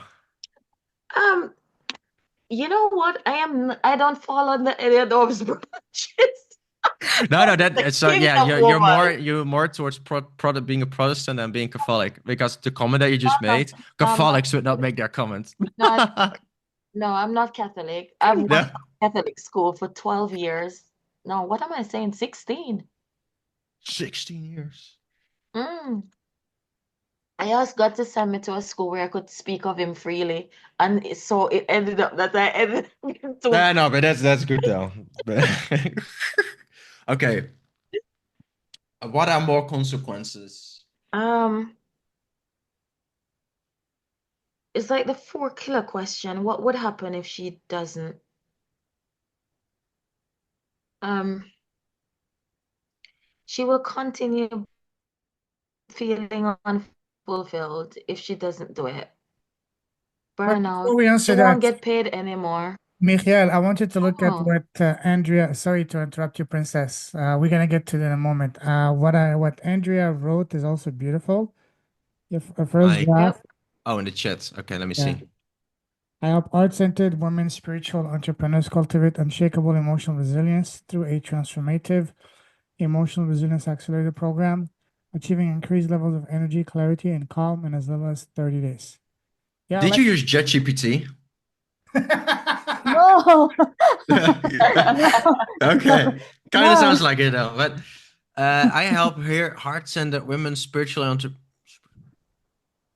You know what? I don't fall under any of those branches. No, that's yeah. Kingdom You're more towards being a Protestant than being Catholic, because the comment that you just No, made, no, I'm not. Catholics would not make that comment. No, I'm not Catholic. I've No. went to Catholic school for 12 years. No, what am I saying? 16. 16 years. Mm. I asked God to send me to a school where I could speak of him freely. And so it ended up that I ended up to No, but that's good though. Okay. What are more consequences? it's like the 4 killer question. What would happen if she doesn't? She will continue feeling unfulfilled if she doesn't do it. But before Burnout. we She answer won't that, get paid anymore. Michiel, I want you to look at Oh, what Andrea, sorry to interrupt you, Princess. We're gonna get to that in a moment. What Andrea wrote is also beautiful. If a first Like, draft, oh, in the chat. Okay, let me yeah. see. I help art-centered women, spiritual entrepreneurs cultivate unshakable emotional resilience through a transformative, Emotional Resilience Accelerator Program, achieving increased levels of energy, clarity, and calm in as little as 30 days. Yeah, Did you use ChatGPT? No, Okay. Kind of no. sounds like it though, but I help here heart-centered women spiritually onto.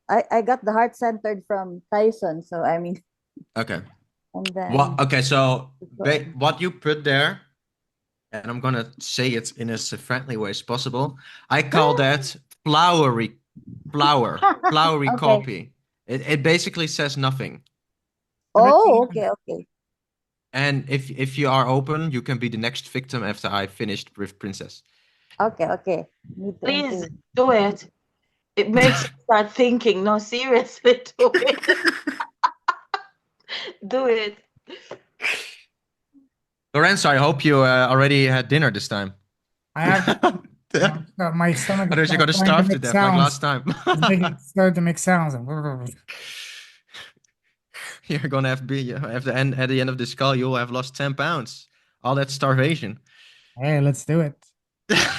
I got the heart centered from Tyson, so I mean, Okay. and What? then Okay, so what you put there, and I'm gonna say it in as friendly way as possible. I call that flowery okay. copy. It basically says nothing. Oh, okay, okay, And if you are open, you can be the next victim after I finished with Princess. okay, okay. Need to Please improve. do it. It makes you start thinking. No, seriously, do it. Do it. Lorenzo, I hope you already had dinner this time. I have my stomach is Otherwise, you're gonna starting to starve to make death like sounds. last time. It's starting to make sounds. You're gonna have be at the end of this call, you'll have lost 10 pounds. All that starvation. Hey, let's do it.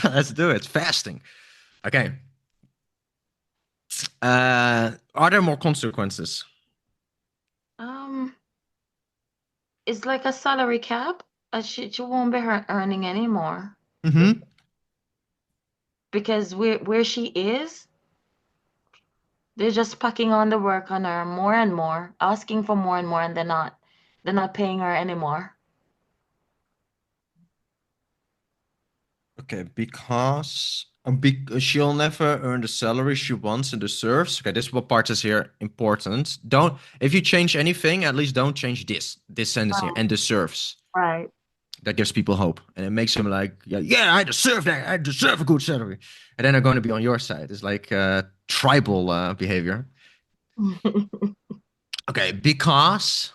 Let's do it. Fasting. Okay. Are there more consequences? Um, it's like a salary cap. She won't be earning anymore Mm-hmm. because where she is, they're just packing on the work on her more and more, asking for more and more, and they're not paying her anymore. Okay, because she'll never earn the salary she wants and deserves. Okay, this is what part is here important. Don't if you change anything, at least don't change this sentence here and deserves. Right. That gives people hope, and it makes them like, yeah, I deserve that. I deserve a good salary, and then they're going to be on your side. It's like tribal behavior. Okay, because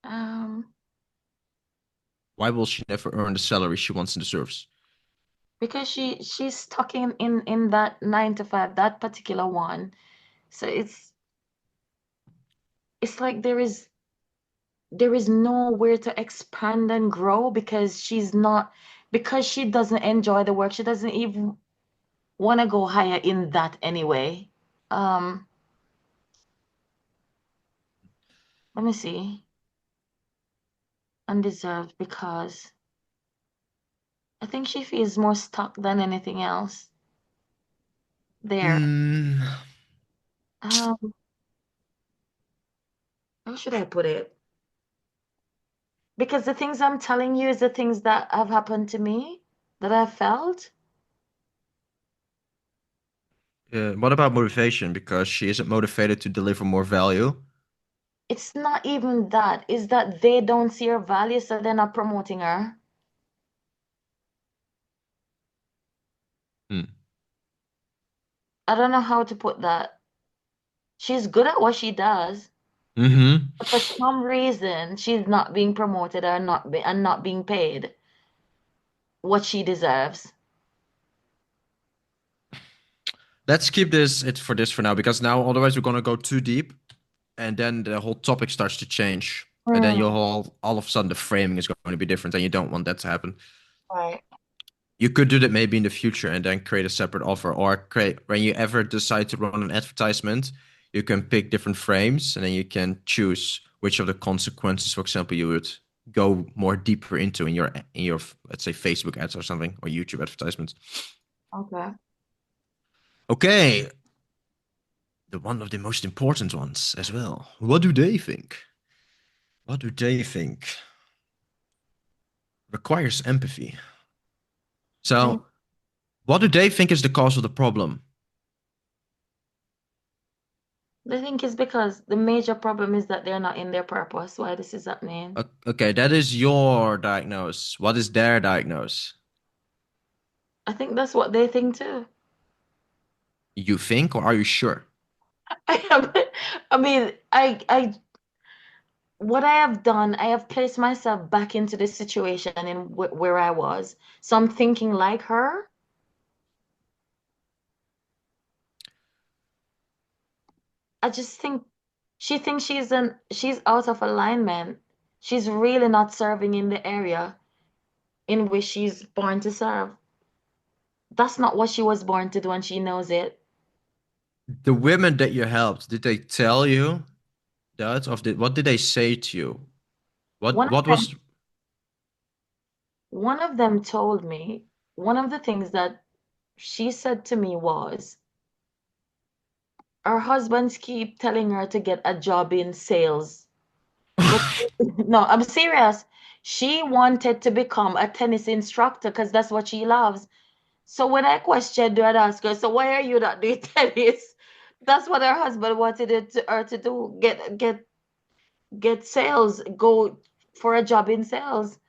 Um, why will she never earn the salary she wants and deserves? because she's stuck in that 9 to 5, that particular one. So it's like there is nowhere to expand and grow because she doesn't enjoy the work. She doesn't even want to go higher in that anyway. Um, let me see. Undeserved because I think she feels more stuck than anything else there. Hmm. Um, how should I put it? Because the things I'm telling you is the things that have happened to me that I felt. What about motivation? Because she isn't motivated to deliver more value. It's not even that. It's that they don't see her value, so they're not promoting her. Hmm. I don't know how to put that. She's good at what she does, Mm-hmm. but for some reason, she's not being promoted or not being paid what she deserves. Let's keep it for this for now, because now otherwise we're gonna go too deep, and then the whole topic starts to change, and then you'll all of a sudden the framing is going to be different, and you don't want that to happen. Right. You could do that maybe in the future and then create a separate offer, or create when you ever decide to run an advertisement, you can pick different frames, and then you can choose which of the consequences, for example, you would go more deeper into in your let's say Facebook ads or something, or YouTube advertisements. Okay. Okay, the one of the most important ones as well. What do they think? What do they think? Requires empathy. I So, what do they think is the cause of the problem? think it's because the major problem is that they're not in their purpose. Why this is happening? Okay, that is your diagnosis. What is their diagnosis? I think that's what they think too. You think, or are you sure? I mean, what I have done, I have placed myself back into this situation in where I was. So I'm thinking like her. I just think she thinks she's out of alignment. She's really not serving in the area in which she's born to serve. That's not what she was born to do, and she knows it. The women that you helped, did they tell you that, what did they say to you? One of What them, was? one of them told me, one of the things that she said to me was, her husbands keep telling her to get a job in sales. But no, I'm serious. She wanted to become a tennis instructor because that's what she loves. So when I questioned her and asked her, so why are you not doing tennis? That's what her husband wanted her to do. Get sales, go for a job in sales.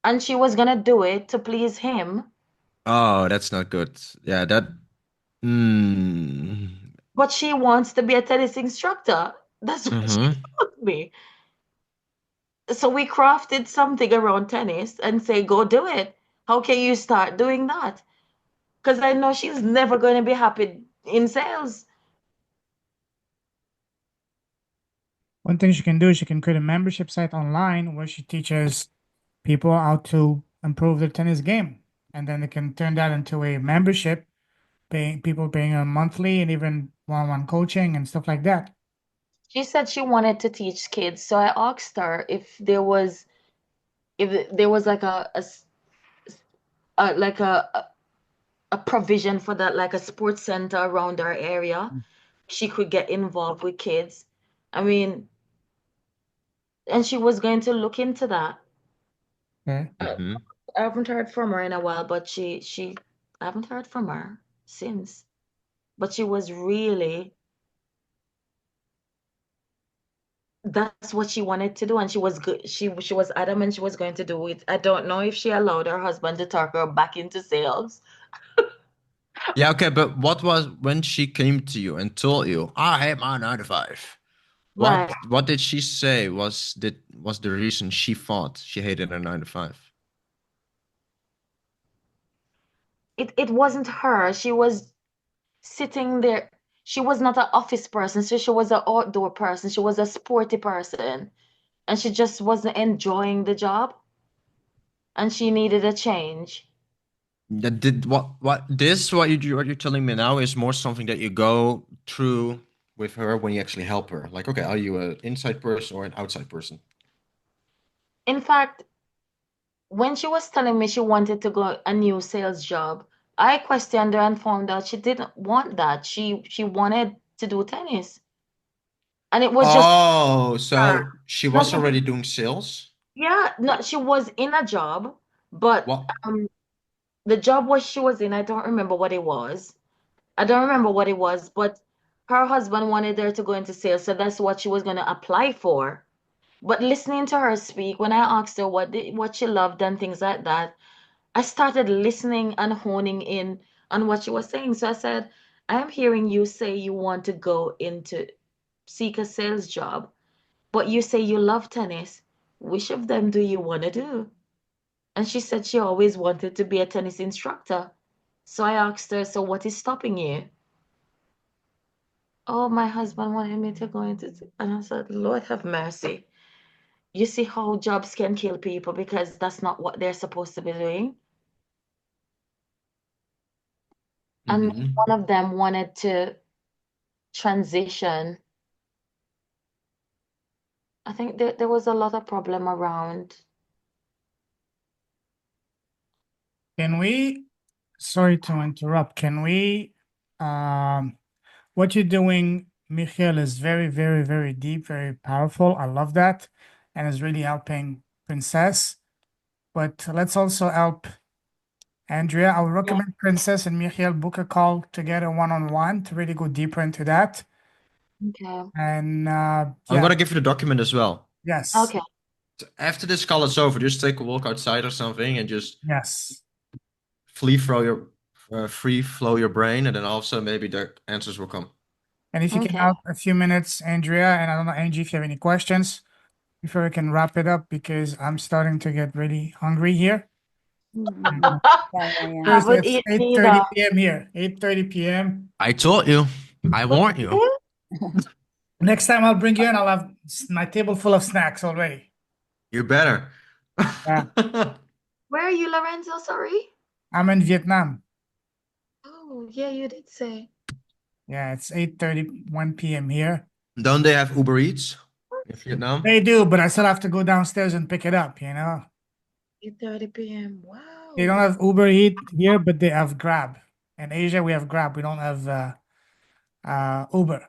And she was gonna do it to please him. Oh, that's not good. Yeah, that. Mm, But she wants to be a tennis instructor. That's what she mm-hmm. told me. So we crafted something around tennis and say, go do it. How can you start doing that? Because I know she's never going to be happy in sales. One thing she can do is she can create a membership site online where she teaches people how to improve their tennis game. And then they can turn that into a membership, paying her monthly and even one-on-one coaching and stuff like that. She said she wanted to teach kids. So I asked her if there was like like a provision for that, like a sports center around our area. She could get involved with kids. I mean, and she was going to look into that. Okay. Mm-hmm. I haven't heard from her in a while, but I haven't heard from her since. But she was really, that's what she wanted to do, and she was good. She was adamant she was going to do it. I don't know if she allowed her husband to talk her back into sales. Yeah, okay, but what was when she came to you and told you, I hate my 9 to 5? Right. What did she say was the reason she thought she hated her 9 to 5? It wasn't her. She was sitting there. She was not an office person, so she was an outdoor person. She was a sporty person, and she just wasn't enjoying the job, and she needed a change. That did what you're telling me now is more something that you go through with her when you actually help her. Like, okay, are you an inside person or an outside person? In fact, when she was telling me she wanted to go a new sales job, I questioned her and found out she didn't want that. She wanted to do tennis. And it was just Oh, her. so she was Nothing. already doing sales? Yeah, no, she was in a job, but What? the job was she was in, I don't remember what it was. I don't remember what it was, but her husband wanted her to go into sales, so that's what she was going to apply for. But listening to her speak, when I asked her what she loved and things like that, I started listening and honing in on what she was saying. So I said, I'm hearing you say you want to go into seek a sales job, but you say you love tennis. Which of them do you want to do? And she said she always wanted to be a tennis instructor. So I asked her, so what is stopping you? Oh, my husband wanted me to go into, and I said, Lord have mercy. You see how jobs can kill people because that's not what they're supposed to be doing. And Mm-hmm. one of them wanted to transition. I think there was a lot of problem around. Can we, sorry to interrupt, can we, what you're doing, Michiel, is very, very, very deep, very powerful. I love that. And is really helping Princess. But let's also help Andrea. I would recommend Princess and Michiel book a call together one-on-one to really go deeper into that. Okay. And I'm yeah, gonna give you the document as well. yes, Okay. After this call is over, just take a walk outside or something and just yes. free flow your brain, and then also maybe the answers will come. And if you can Okay. help a few minutes, Andrea, and I don't know, Angie, if you have any questions before we can wrap it up, because I'm starting to get really hungry here. Mm-mm. Yeah, yeah, yeah. Seriously, Haven't it's eaten 8:30 either. p.m. here, 8:30 p.m. I told you. I warned you. Okay. Next time I'll bring you in, I'll have my table full of snacks already. You better. Yeah. Where are you, Lorenzo? Sorry. I'm in Vietnam. Oh, yeah, you did say. Yeah, it's 8:31 p.m. here. Don't they have Uber Eats in Vietnam? They do, but I still have to go downstairs and pick it up, you know? 8:30 p.m. They don't Wow. have Uber Eat here, but they have Grab. In Asia, we have Grab. We don't have Uber.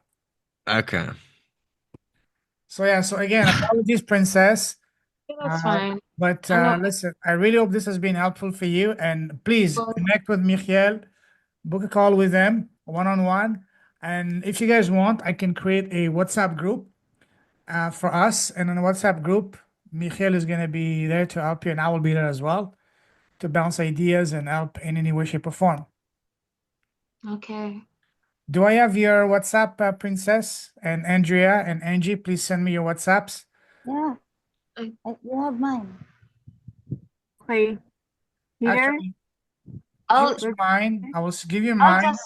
Okay. So yeah, so again, apologies, Princess. Yeah, that's fine. But I know. listen, I really hope this has been helpful for you. And please Well, connect with Michiel, book a call with them one-on-one. And if you guys want, I can create a WhatsApp group for us. And in the WhatsApp group, Michiel is going to be there to help you, and I will be there as well to bounce ideas and help in any way, shape, or form. okay. Do I have your WhatsApp, Princess and Andrea and Angie? Please send me your WhatsApps. Yeah, I- you have mine. Okay. Here. Actually, I'll give us mine. I will give you I'll mine.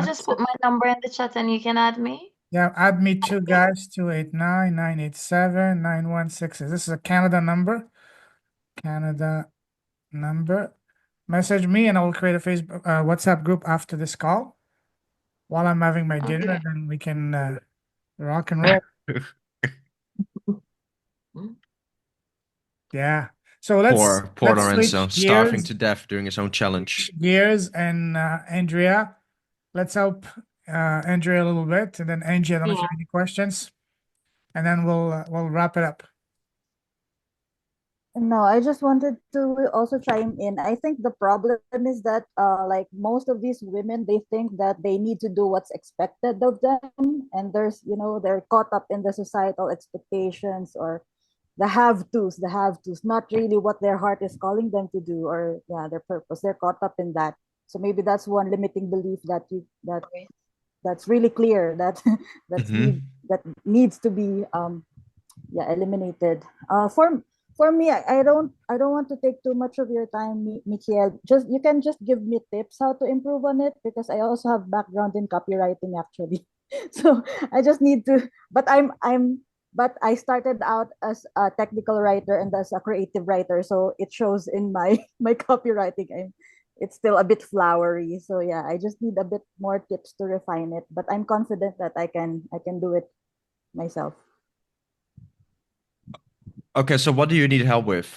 just put my number in the chat and you can add me. Yeah, add me two guys, 289-987-9166. This is a Canada number. Canada number. Message me and I will create a Facebook, WhatsApp group after this call while I'm having my dinner, Okay. and then we can rock and roll. Yeah. So Poor let's Lorenzo, switch starving gears. to death doing his own challenge. And Andrea, let's help Andrea a little bit, and then Angie, I don't know if you have any questions, and then we'll wrap it up. No, I just wanted to also chime in. I think the problem is that like most of these women, they think that they need to do what's expected of them, and they're caught up in the societal expectations or the have tos, not really what their heart is calling them to do, or their purpose. They're caught up in that. So maybe that's one limiting belief that's really clear that Mhm. that needs to be eliminated. For me, I don't want to take too much of your time, Michiel. Just you can just give me tips how to improve on it, because I also have background in copywriting actually. So I just need to. But I started out as a technical writer and as a creative writer, so it shows in my my copywriting. It's still a bit flowery, so yeah, I just need a bit more tips to refine it. But I'm confident that I can do it myself. Okay, so what do you need help with?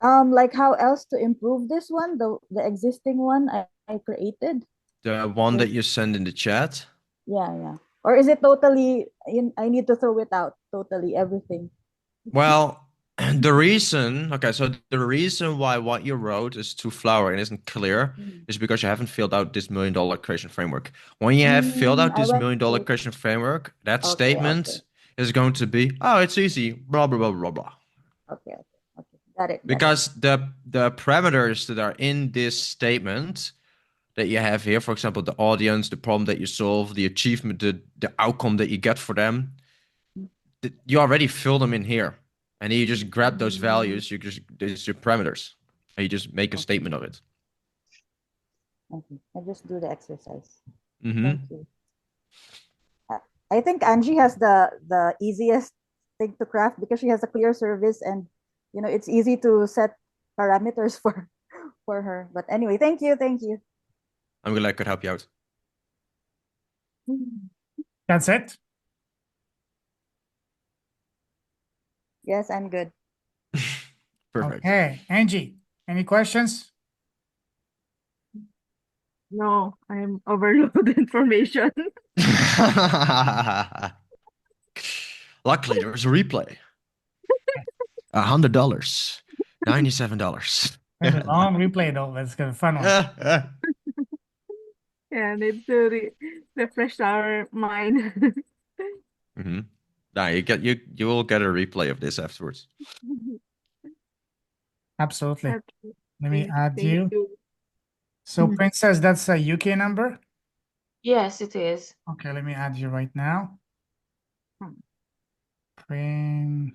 Like how else to improve this one, the existing one I created? The one that you send in the chat? Yeah. Or is it totally I need to throw it out totally everything? Well, the reason why what you wrote is too flowery and isn't clear is because you haven't filled out this $1 million creation framework. When you have filled out I this $1 went million to creation framework, that okay, statement is going to be, oh, it's easy, blah, blah, blah, blah, blah. okay. Got it. Because the parameters that are in this statement that you have here, for example, the audience, the problem that you solve, the achievement, the outcome that you get for them, you already fill them in here. And then you just grab those values, it's your parameters. And you just make a statement of it. Okay. I just do the exercise. Mm-hmm. Thank you. I think Angie has the easiest thing to craft because she has a clear service, and it's easy to set parameters for her. But anyway, thank you. I'm glad I could help you out. That's it. Yes, I'm good. Perfect. Okay, Angie, any questions? No, I'm overloaded information. Luckily, there was a replay. $100, $97. It's a long replay though. Let's get a fun one. Yeah, need to refresh our mind. Mm-hmm. Nah, you will get a replay of this afterwards. Absolutely. Let me Okay, add thank you. you. So Princess, that's a UK number? Yes, it is. Okay, let me add you right now. Can't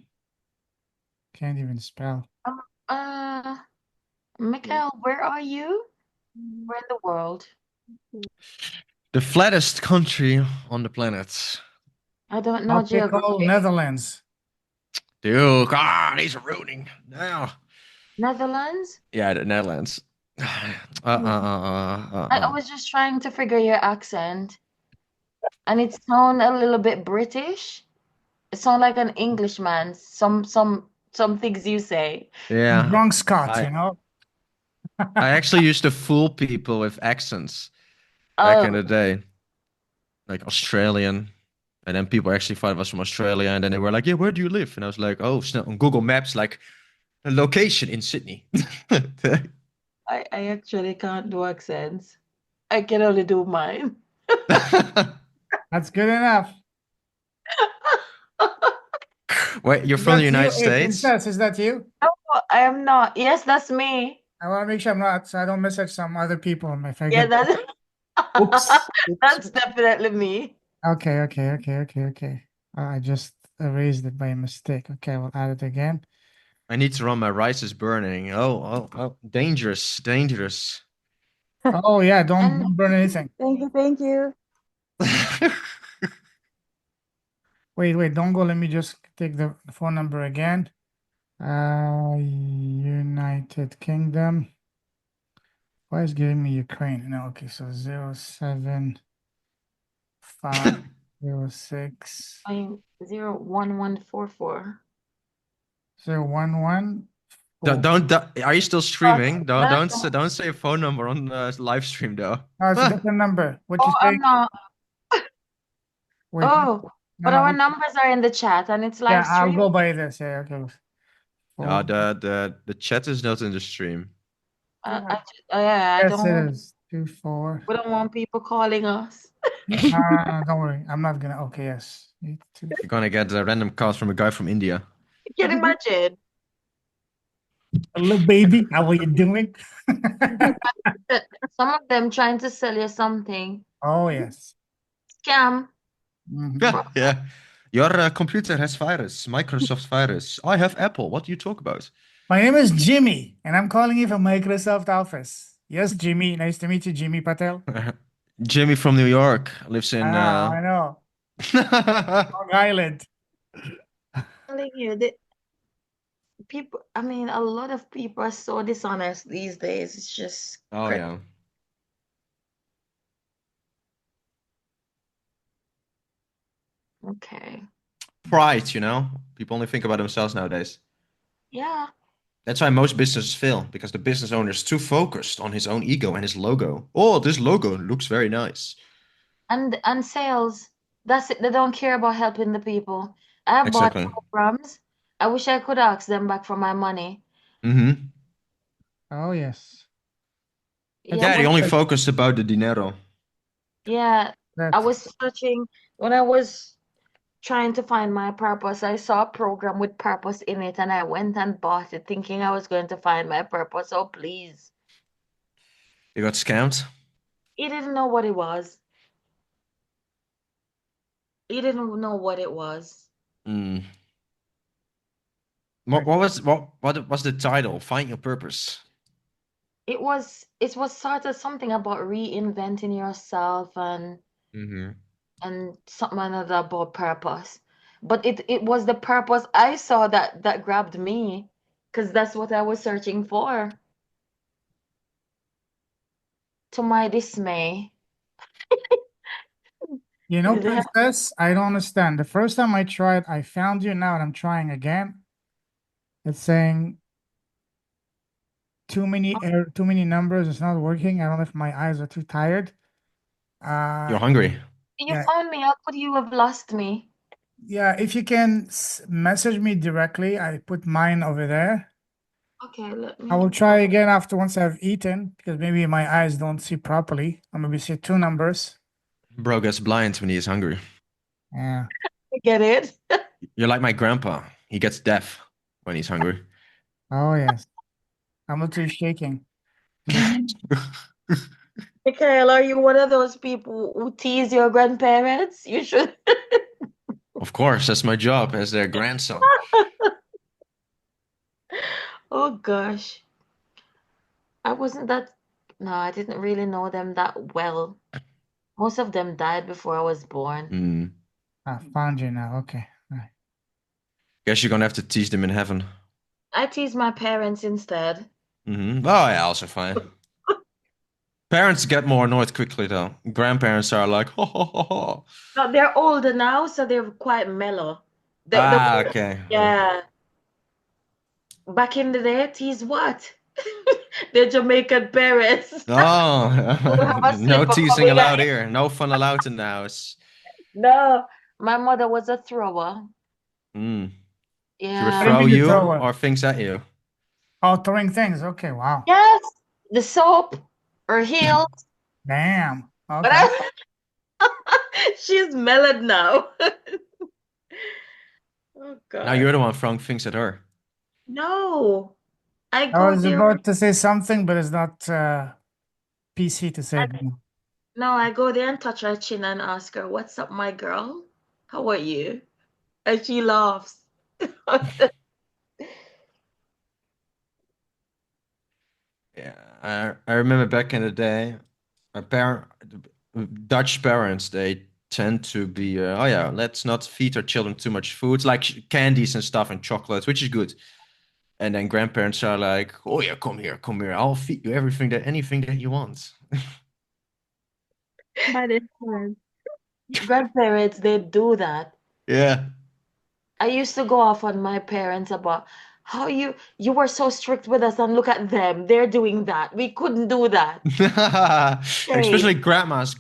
even spell. Michael, where are you? Where in the world? The flattest country on the planet. I don't know Tropical geography. Netherlands. Dude, he's ruining now. Netherlands? Yeah, the Netherlands. I was just trying to figure your accent, and it sound a little bit British. It sound like an Englishman. Some things you say. I'm Yeah, drunk Scot, I you know? I actually used to fool people with accents back in Oh, the day, like Australian. And then people actually thought I was from Australia, and then they were like, "Yeah, where do you live?" And I was like, "Oh, snap on Google Maps, like a location in Sydney." I actually can't do accents. I can only do mine. That's good enough. Wait, you're Is from the that you? United Hey, States? Princess, is that you? No, I am not. Yes, that's me. I want to make sure I'm not, so I don't message some other people if I Yeah, get. that's Oops. Oops. that's definitely me. Okay. I just erased it by mistake. Okay, we'll add it again. I need to run. My rice is burning. Oh, dangerous, dangerous. Oh yeah, don't And burn anything. Thank you, thank you. Wait, don't go. Let me just take the phone number again. United Kingdom. Why is it giving me Ukraine? No, okay, so 07506 I'm 01144. 011. Are you still But streaming? that's Don't say a phone number on the live stream though. No, it's a different number. What you oh, I'm saying? not. Wait, Oh, no, but no. our numbers are in the chat and it's Yeah, live I'll stream. go by this. Yeah, okay. No, Four. the chat is not in the stream. I yeah, I Yes, it don't. is. 24. We don't want people calling us. No, don't worry. I'm not gonna. Okay, yes. 82. You're gonna get a random calls from a guy from India. You can imagine. Hello, baby. How are you doing? Some of them trying to sell you something. Oh, yes. Scam. Mhm. Yeah, yeah. Your computer has virus, Microsoft virus. I have Apple. What do you talk about? My name is Jimmy, and I'm calling you from Microsoft office. Yes, Jimmy. Nice to meet you, Jimmy Patel. Jimmy from New York lives in. I know. Long Island. Telling you that people, I mean, a lot of people are so dishonest these days. It's just Oh crazy. yeah. Okay. Pride, you know? People only think about themselves nowadays. Yeah. That's why most businesses fail, because the business owner is too focused on his own ego and his logo. Oh, this logo looks very nice. And sales, that's it. They don't care about helping the people. I bought Exactly. programs. I wish I could ask them back for my money. Mm-hmm. Oh, yes. It's Yeah, Yeah, they but only like focus about the dinero. yeah, I that. was searching when I was trying to find my purpose. I saw a program with purpose in it and I went and bought it thinking I was going to find my purpose. Oh, please. You got scammed? He didn't know what it was. He didn't know what it was. Mm. Like, What was the title? Find your purpose. It was sort of something about reinventing yourself Mm-hmm. and something another about purpose. But it was the purpose I saw that grabbed me because that's what I was searching for. To my dismay. They have- Princess, I don't understand. The first time I tried, I found you now, and I'm trying again. It's saying too many numbers. It's not working. I don't know if my eyes are too tired. You're Uh, hungry. You yeah, found me. How could you have lost me? yeah. If you can message me directly, I put mine over there. Okay, let I will me. try again after once I've eaten because maybe my eyes don't see properly. Or maybe see two numbers. Bro gets blind when he is hungry. Yeah. Get it? You're like my grandpa. He gets deaf when he's hungry. Oh yes. I'm literally shaking. Just Mikhail, are you one of those people who tease your grandparents? You should. Of course, that's my job as their grandson. Oh gosh. I wasn't that. No, I didn't really know them that well. Most of them died before I was born. Mm. found you now. Okay. All right. Guess you're gonna have to tease them in heaven. I tease my parents instead. Oh yeah, also fine. Parents get more annoyed quickly though. Grandparents are like, ho ho ho ho. No, they're older now, so they're quite mellow. Ah, okay. Yeah. Back in the day, tease what? The Jamaican parents. Oh, Who have a no slipper teasing coming allowed out. here. No fun allowed in the house. No, my mother was a thrower. Mm. She would Yeah. What do you throw mean you you throw it? or things at you. Oh, throwing things. Okay, wow. Yes, the soap or heels. Damn. But Okay. she's mellowed now. Oh Now God. you're the one throwing things at her. No, I I go was there. about to say something, but it's not PC to say. No, I go there and touch her chin and ask her, "What's up, my girl? How are you?" And she laughs. Yeah, I remember back in the day, our Dutch parents, they tend to be, oh yeah, let's not feed our children too much food, like candies and stuff and chocolates, which is good. And then grandparents are like, oh yeah, come here, I'll feed you anything that you want. But it's fun. Grandparents, they do that. Yeah. I used to go off on my parents about how you were so strict with us and look at them. They're doing that. We couldn't do that. Hey. Especially grandmas.